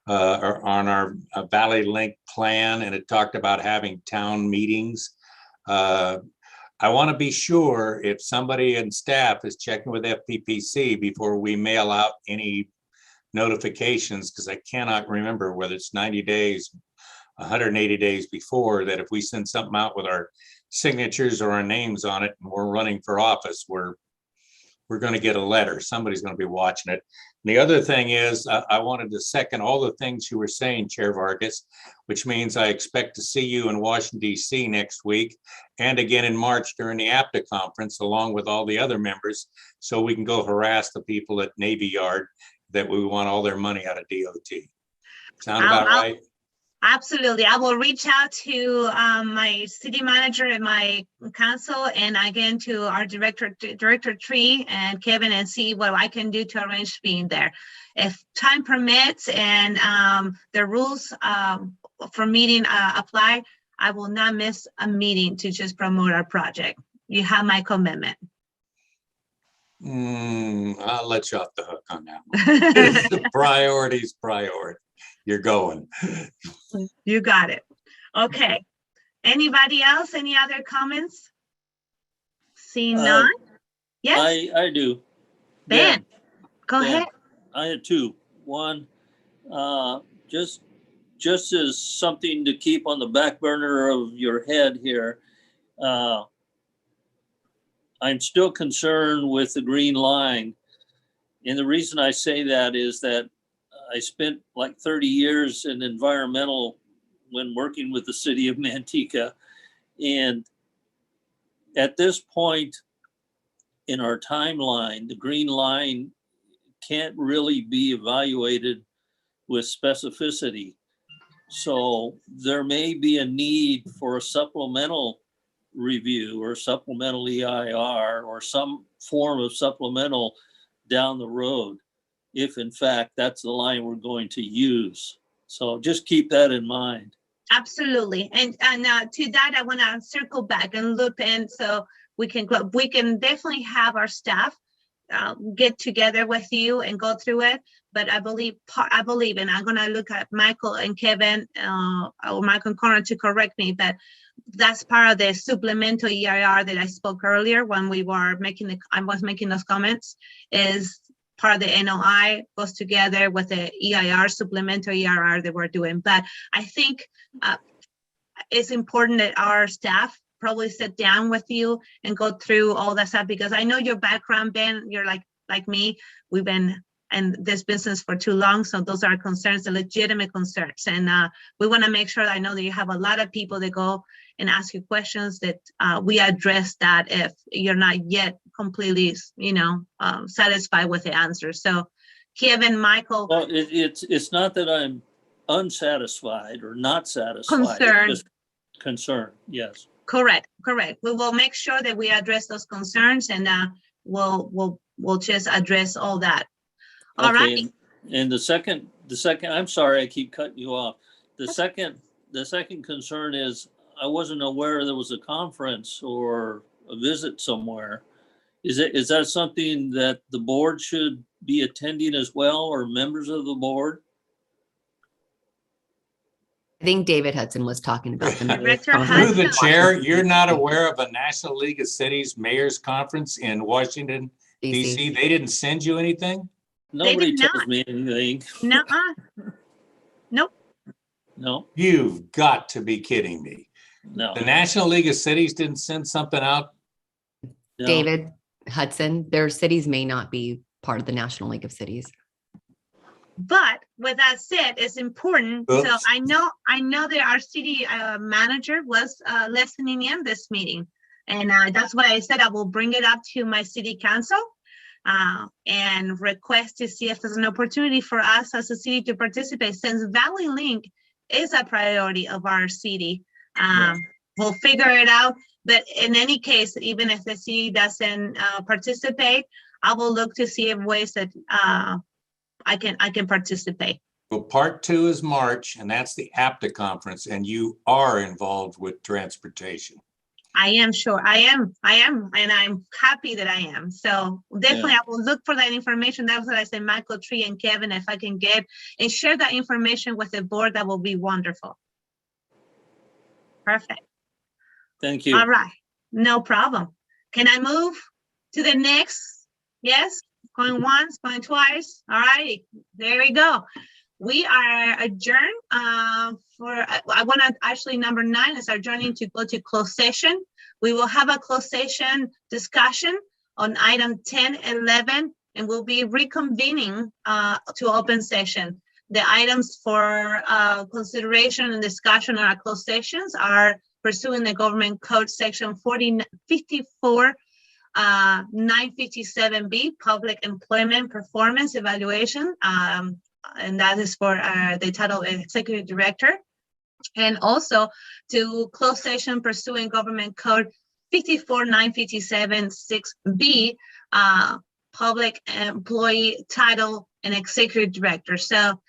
on our Valley Link plan, and it talked about having town meetings. I want to be sure if somebody in staff is checking with FPPC before we mail out any notifications, because I cannot remember whether it's 90 days, 180 days before, that if we send something out with our signatures or our names on it and we're running for office, we're going to get a letter. Somebody's going to be watching it. And the other thing is, I wanted to second all the things you were saying, Chair Vargas, which means I expect to see you in Washington, D.C. next week and again in March during the APTA conference, along with all the other members, so we can go harass the people at Navy Yard that we want all their money out of DOT. Sound about right? Absolutely. I will reach out to my city manager and my council, and again to our Director Tree and Kevin, and see what I can do to arrange being there. If time permits and the rules for meeting apply, I will not miss a meeting to just promote our project. You have my commitment. I'll let you off the hook on that one. The priority's priority. You're going. You got it. Okay. Anybody else? Any other comments? Seeing none? Yes, I do. Ben, go Ben, ahead. I had 2. One, just as something to keep on the back burner of your head here. I'm still concerned with the green line. And the reason I say that is that I spent like 30 years in environmental when working with the city of Manteca. And at this point in our timeline, the green line can't really be evaluated with specificity. So there may be a need for a supplemental review or supplemental EIR or some form of supplemental down the road, if in fact that's the line we're going to use. So just keep that in mind. Absolutely. And to that, I want to circle back and loop in so we can definitely have our staff get together with you and go through it. But I believe, and I'm going to look at Michael and Kevin or Michael and Connor to correct me, but that's part of the supplemental EIR that I spoke earlier when we were I was making those comments, is part of the NOI goes together with the EIR, supplemental EIR that we're doing. But I think it's important that our staff probably sit down with you and go through all that stuff, because I know your background, Ben, you're like me. We've been in this business for too long. So those are concerns, the legitimate concerns. And we want to make sure that I know that you have a lot of people that go and ask you questions, that we address that if you're not yet completely, satisfied with the answer. So Kevin, Michael. Well, it's not that I'm unsatisfied or not satisfied. Concerned. It's just concern, yes. Correct. We will make sure that we address those concerns, and we'll just address all that. All right. And the second, I'm sorry, I keep cutting you off. The second concern is I wasn't aware there was a conference or a visit somewhere. Is that something that the board should be attending as well, or members of the board? I think David Hudson was talking about them. Director Through the Hudson. chair, you're not aware of a National League of Cities Mayors Conference in Washington, D.C.? They didn't send you anything? Nobody tells me anything. Nuh-uh. Nope. No, You've got to be kidding me. no. The National League of Cities didn't send something out? no. David Hudson, their cities may not be part of the National League of Cities. But with that said, it's important. Oops. So I know that our city manager was listening in this meeting, and that's why I said I will bring it up to my city council and request to see if there's an opportunity for us as a city to participate, since Valley Link is a priority of our city. We'll figure it out. But in any case, even if the city doesn't participate, I will look to see if ways that I can participate. Well, part 2 is March, and that's the APTA conference, and you are involved with transportation. I am sure. I am, and I'm happy that I am. So definitely, I will look for that information. That's what I said, Michael, Tree, and Kevin, if I can get and share that information with the board, that will be wonderful. Perfect. Thank you. All right, no problem. Can I move to the next? Yes, going once, going twice. All right, there we go. We are adjourned I want to actually, number 9 is adjourning to go to closed session. We will have a closed session discussion on item 10, 11, and we'll be reconvening to open session. The items for consideration and discussion on our closed sessions are pursuing the government code section 54 957B, public employment performance evaluation. And that is for the title of executive director. And also to closed session pursuing government code 54 957 6B, public employee title and executive director. So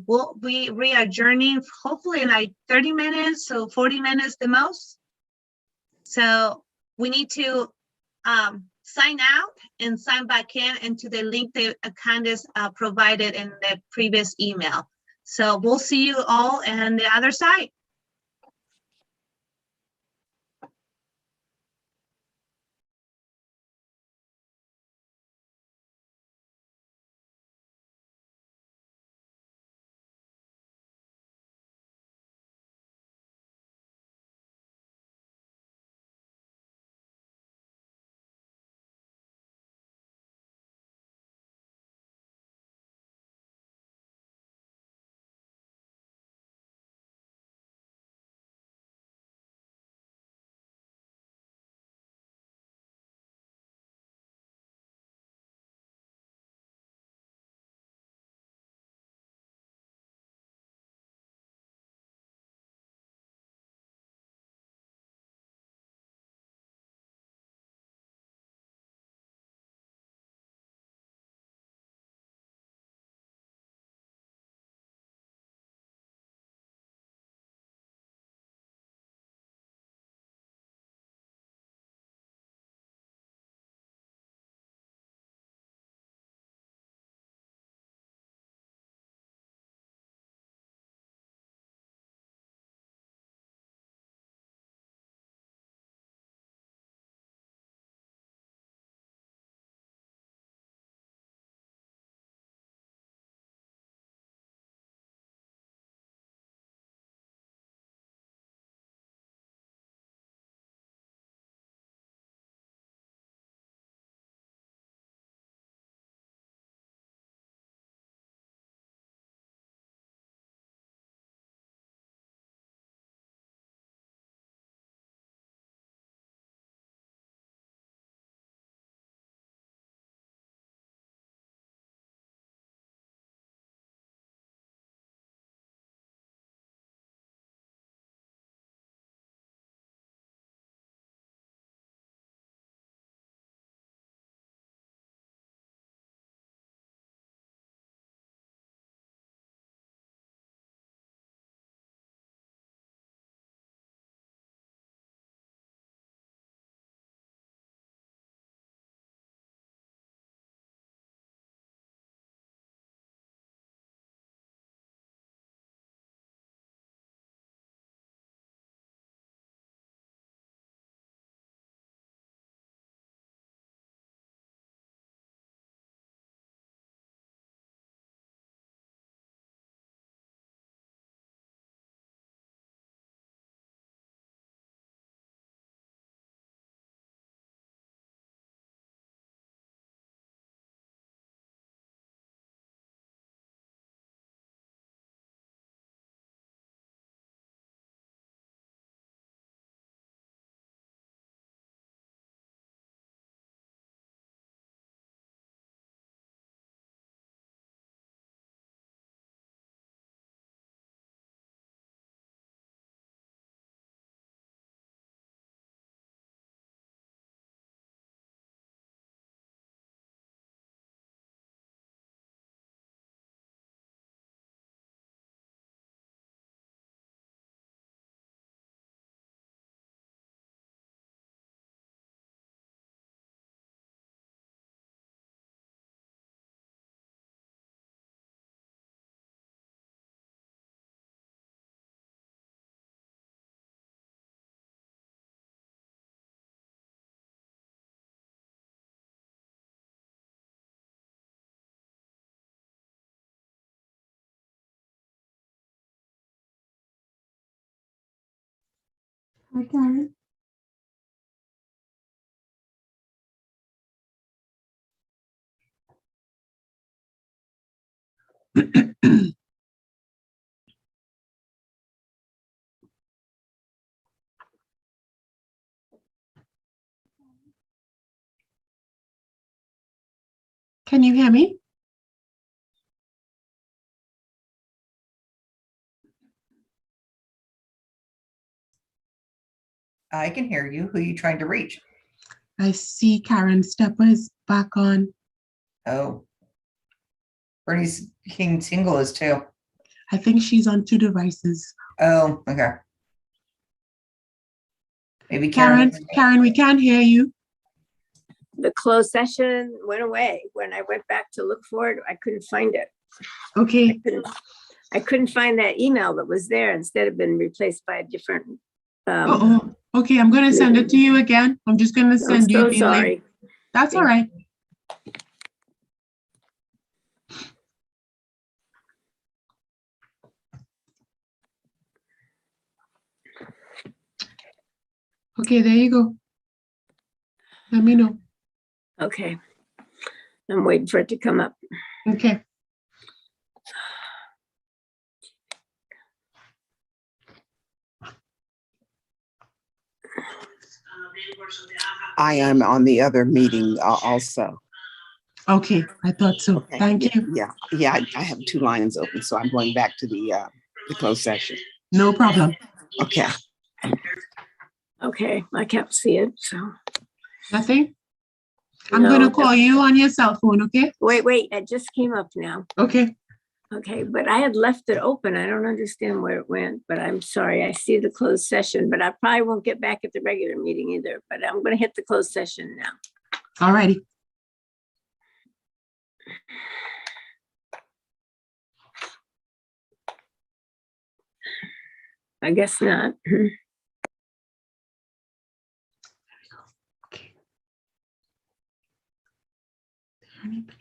we'll be re-adjourning hopefully in like 30 minutes, so 40 minutes the most. So we need to sign out and sign back in into the link that Candace provided in the previous email. So we'll see you all on the other side. Hi, Karen. Can you hear me? I can hear you. Who are you trying to reach? I see Karen Stepper is back on. Oh, Bernie's King Single is too. I think she's on 2 devices. Oh, okay. Maybe Karen, Karen. Karen, we can't hear you. The closed session went away. When I went back to look for it, I couldn't find it. Okay, I couldn't find that email that was there. Instead of been replaced by a different. oh, okay, I'm gonna send it to you again. I'm just gonna I'm send you so the link. sorry. That's all right. Okay, there you go. Let me know. Okay. I'm waiting for it to come up. Okay. I am on the other meeting also. Okay, I thought so. Okay. Thank you. Yeah. I have 2 lines open, so I'm going back to the closed session. No problem. Okay. Okay, I can't see it, so. Nothing? I'm No, gonna call you on your cell phone, okay? Wait, it just came up now. Okay. Okay, but I had left it open. I don't understand where it went, but I'm sorry. I see the closed session, but I probably won't get back at the regular meeting either, but I'm gonna hit the closed session now. All righty. I guess not. Okay. Is there anybody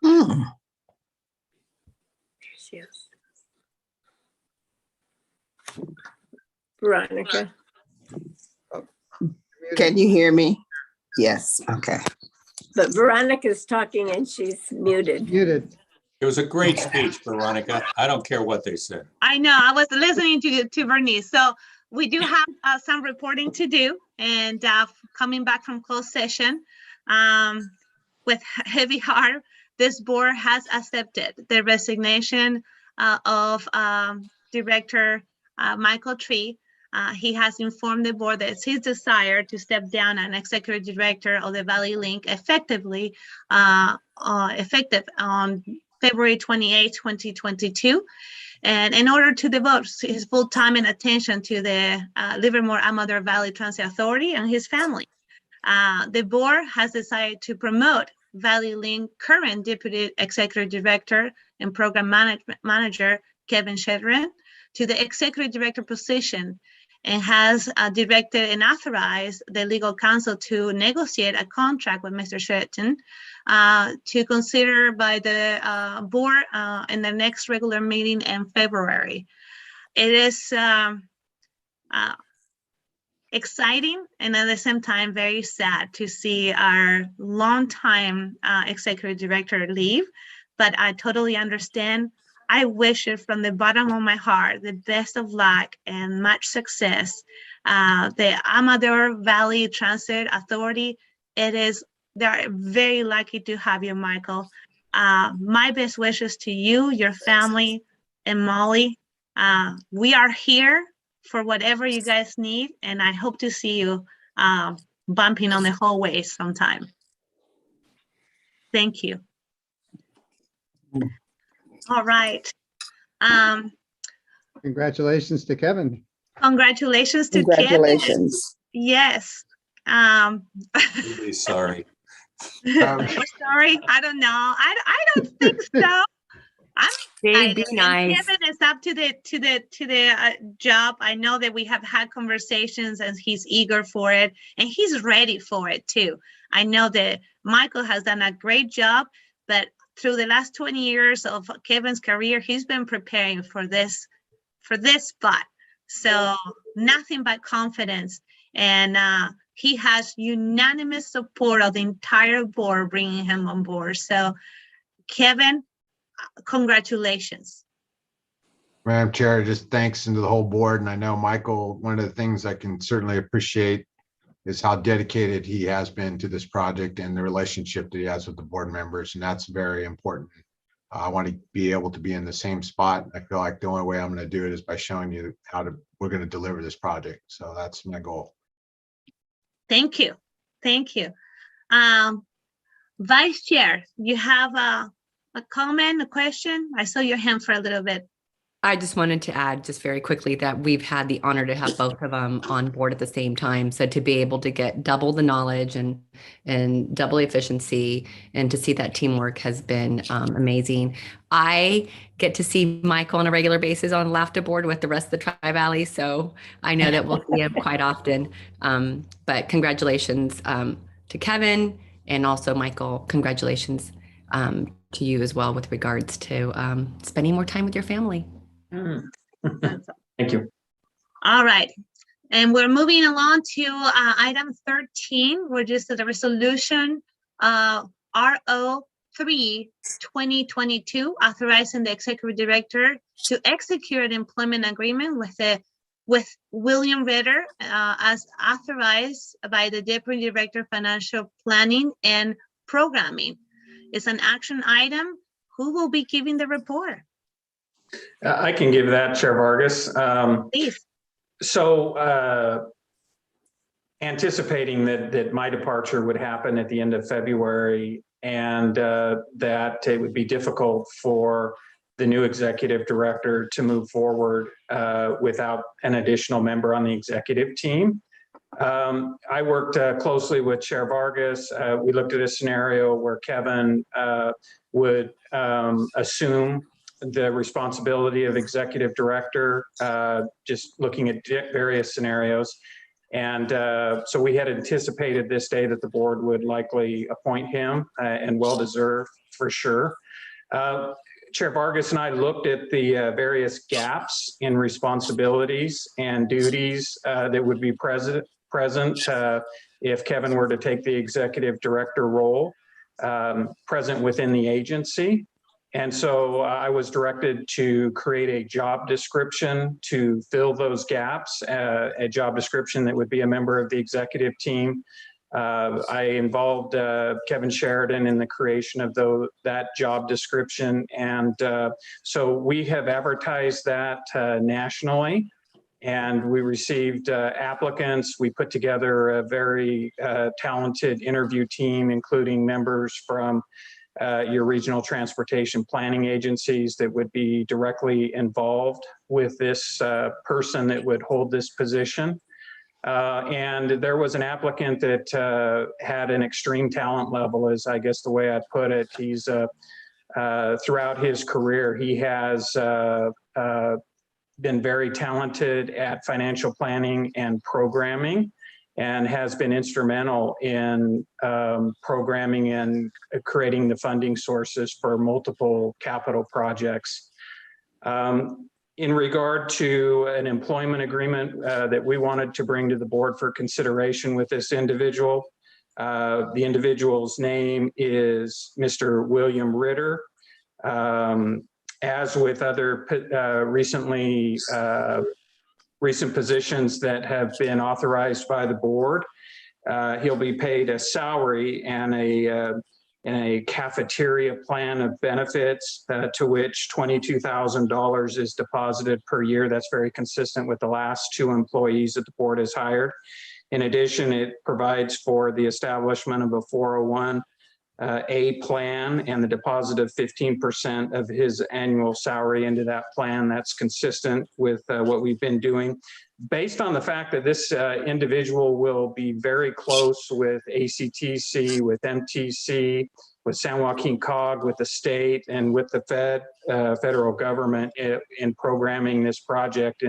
Hmm. She is. Veronica. Can you hear me? Yes, okay. But Veronica's talking and she's muted. Muted. It was a great speech, Veronica. I don't care what they said. I know, I was listening to Bernice. So we do have some reporting to do, and coming back from closed session with heavy heart, this board has accepted the resignation of Director Michael Tree. He has informed the board that it's his desire to step down as executive director of the Valley Link effective on February 28, 2022. And in order to devote his full time and attention to the Livermore Amador Valley Transit Authority and his family, the board has decided to promote Valley Link current Deputy Executive Director and Program Manager Kevin Shedrin to the Executive Director position, and has directed and authorized the legal counsel to negotiate a contract with Mr. Shedrin to consider by the board in the next regular meeting in February. It is exciting and at the same time very sad to see our longtime executive director leave, but I totally understand. I wish it from the bottom of my heart the best of luck and much success. The Amador Valley Transit Authority, they're very lucky to have you, Michael. My best wishes to you, your family, and Molly. We are here for whatever you guys need, and I hope to see you bumping on the hallways sometime. Thank you. All right. Congratulations to Kevin. Congratulations to Congratulations. Kevin. Yes. Really sorry. We're sorry. I don't know. I don't think so. I'm Dave, excited. be nice. And Kevin is up to the job. I know that we have had conversations and he's eager for it and he's ready for it too. I know that Michael has done a great job, but through the last 20 years of Kevin's career, he's been preparing for this spot. So nothing but confidence. And he has unanimous support of the entire board bringing him on board. So Kevin, congratulations. Madam Chair, just thanks into the whole board. And I know Michael, one of the things I can certainly appreciate is how dedicated he has been to this project and the relationship that he has with the board members. And that's very important. I want to be able to be in the same spot. I feel like the only way I'm going to do it is by showing you we're going to deliver this project. So that's my goal. Thank you. Thank you. Vice Chair, you have a comment, a question? I saw your hand for a little bit. I just wanted to add just very quickly that we've had the honor to have both of them on board at the same time. So to be able to get double the knowledge and double the efficiency and to see that teamwork has been amazing. I get to see Michael on a regular basis on LAFTA board with the rest of the Tri-Valley. So I know that we'll see him quite often. But congratulations to Kevin, and also Michael, congratulations to you as well with regards to spending more time with your family. Thank you. All right. And we're moving along to item 13, which is the resolution RO 3/2022, authorizing the executive director to execute an employment agreement with William Ritter as authorized by the Deputy Director of Financial Planning and Programming. It's an action item. Who will be giving the report? I can give that, Chair Vargas. Please. So anticipating that my departure would happen at the end of February, and that it would be difficult for the new executive director to move forward without an additional member on the executive team. I worked closely with Chair Vargas. We looked at a scenario where Kevin would assume the responsibility of executive director, just looking at various scenarios. And so we had anticipated this day that the board would likely appoint him, and well-deserved for sure. Chair Vargas and I looked at the various gaps in responsibilities and duties that would be present if Kevin were to take the executive director role present within the agency. And so I was directed to create a job description to fill those gaps, a job description that would be a member of the executive team. I involved Kevin Sheridan in the creation of that job description. And so we have advertised that nationally, and we received applicants. We put together a very talented interview team, including members from your regional transportation planning agencies that would be directly involved with this person that would hold this position. And there was an applicant that had an extreme talent level, is I guess the way I'd put it. He's throughout his career, he has been very talented at financial planning and programming, and has been instrumental in programming and creating the funding sources for multiple capital projects. In regard to an employment agreement that we wanted to bring to the board for consideration with this individual, the individual's name is Mr. William Ritter. As with other recent positions that have been authorized by the board, he'll be paid a salary and a cafeteria plan of benefits to which $22,000 is deposited per year. That's very consistent with the last 2 employees that the board has hired. In addition, it provides for the establishment of a 401(a) plan and the deposit of 15% of his annual salary into that plan. That's consistent with what we've been doing. Based on the fact that this individual will be very close with ACTC, with MTC, with San Joaquin COG, with the state, and with the federal government in programming this project,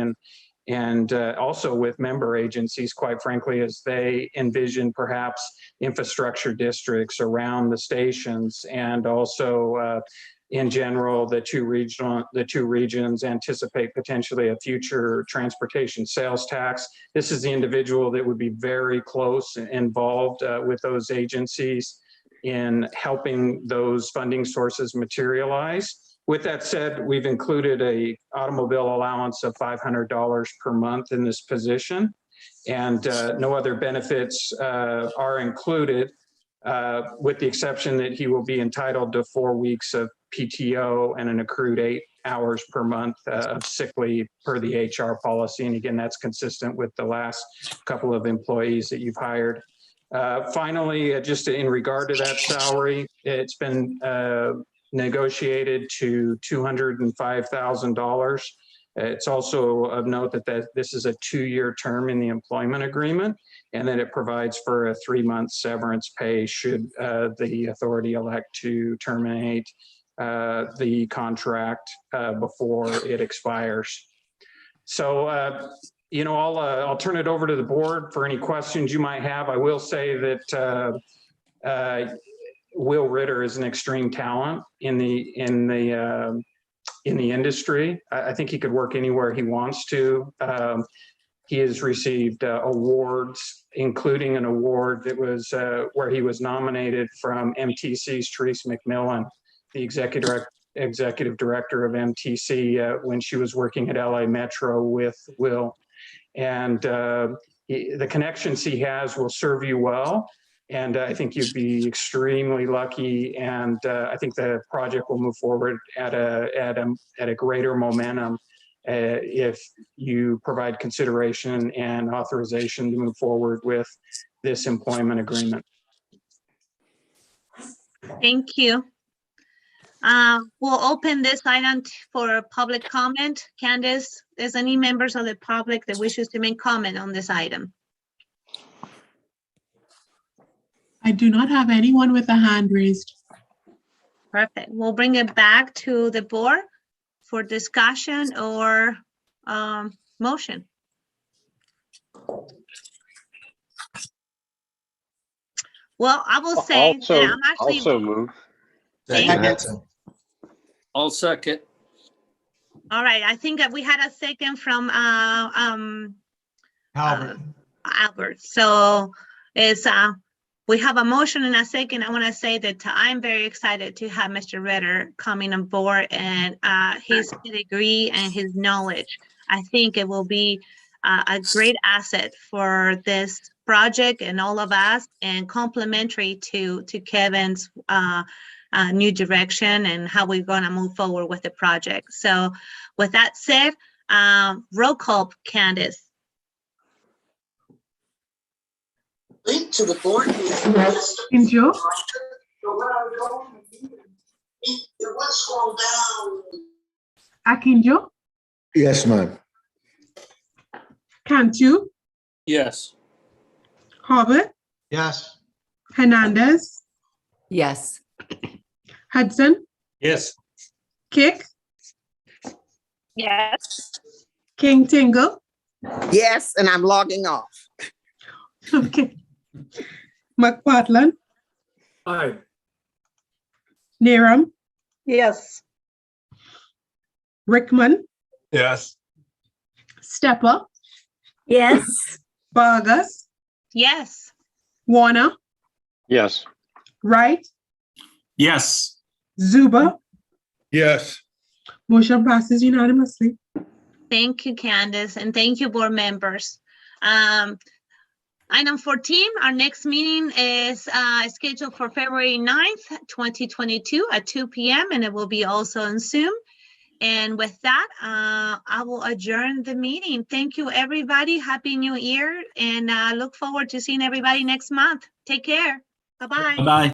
and also with member agencies, quite frankly, as they envision perhaps infrastructure districts around the stations, and also in general, the two regions anticipate potentially a future transportation sales tax. This is the individual that would be very close involved with those agencies in helping those funding sources materialize. With that said, we've included a automobile allowance of $500 per month in this position, and no other benefits are included, with the exception that he will be entitled to 4 weeks of PTO and an accrued 8 hours per month of sick leave per the HR policy. And again, that's consistent with the last couple of employees that you've hired. Finally, just in regard to that salary, it's been negotiated to $205,000. It's also of note that this is a 2-year term in the employment agreement, and that it provides for a 3-month severance pay should the authority elect to terminate the contract before it expires. So, I'll turn it over to the board for any questions you might have. I will say that Will Ritter is an extreme talent in the industry. I think he could work anywhere he wants to. He has received awards, including an award that was where he was nominated from MTC's Therese McMillan, the executive director of MTC, when she was working at LA Metro with Will. And the connections he has will serve you well. And I think you'd be extremely lucky, and I think the project will move forward at a greater momentum if you provide consideration and authorization to move forward with this employment agreement. Thank you. We'll open this item for public comment. Candace, is any members of the public that wishes to make comment on this item? I do not have anyone with a hand raised. Perfect. We'll bring it back to the board for discussion or motion. Well, I will say that I'm actually. Also move. I'll second. All right, I think that we had a second from Albert. So it's we have a motion and a second. I want to say that I'm very excited to have Mr. Ritter coming on board, and his degree and his knowledge. I think it will be a great asset for this project and all of us, and complementary to Kevin's new direction and how we're going to move forward with the project. So with that said, roll call, Candace. Link to the board. Injo, It would scroll down. Akinjo, Yes, ma'am. Cantu, Yes. Hobart, Yes. Hernandez, Yes. Hudson, Yes. Kick, Yes. King Tingle. Yes, and I'm logging off. Okay. McPartland, Aye. Neram, Yes. Rickman, Yes. Stepper, Yes. Vargas, Yes. Warner, Yes. Wright, Yes. Zuba. Yes. Motion passes unanimously. Thank you, Candace, and thank you, board members. Item 14, our next meeting is scheduled for February 9th, 2022 at 2 p.m. and it will be also on Zoom. And with that, I will adjourn the meeting. Thank you, everybody. Happy New Year, and look forward to seeing everybody next month. Take care. Bye-bye. Bye-bye.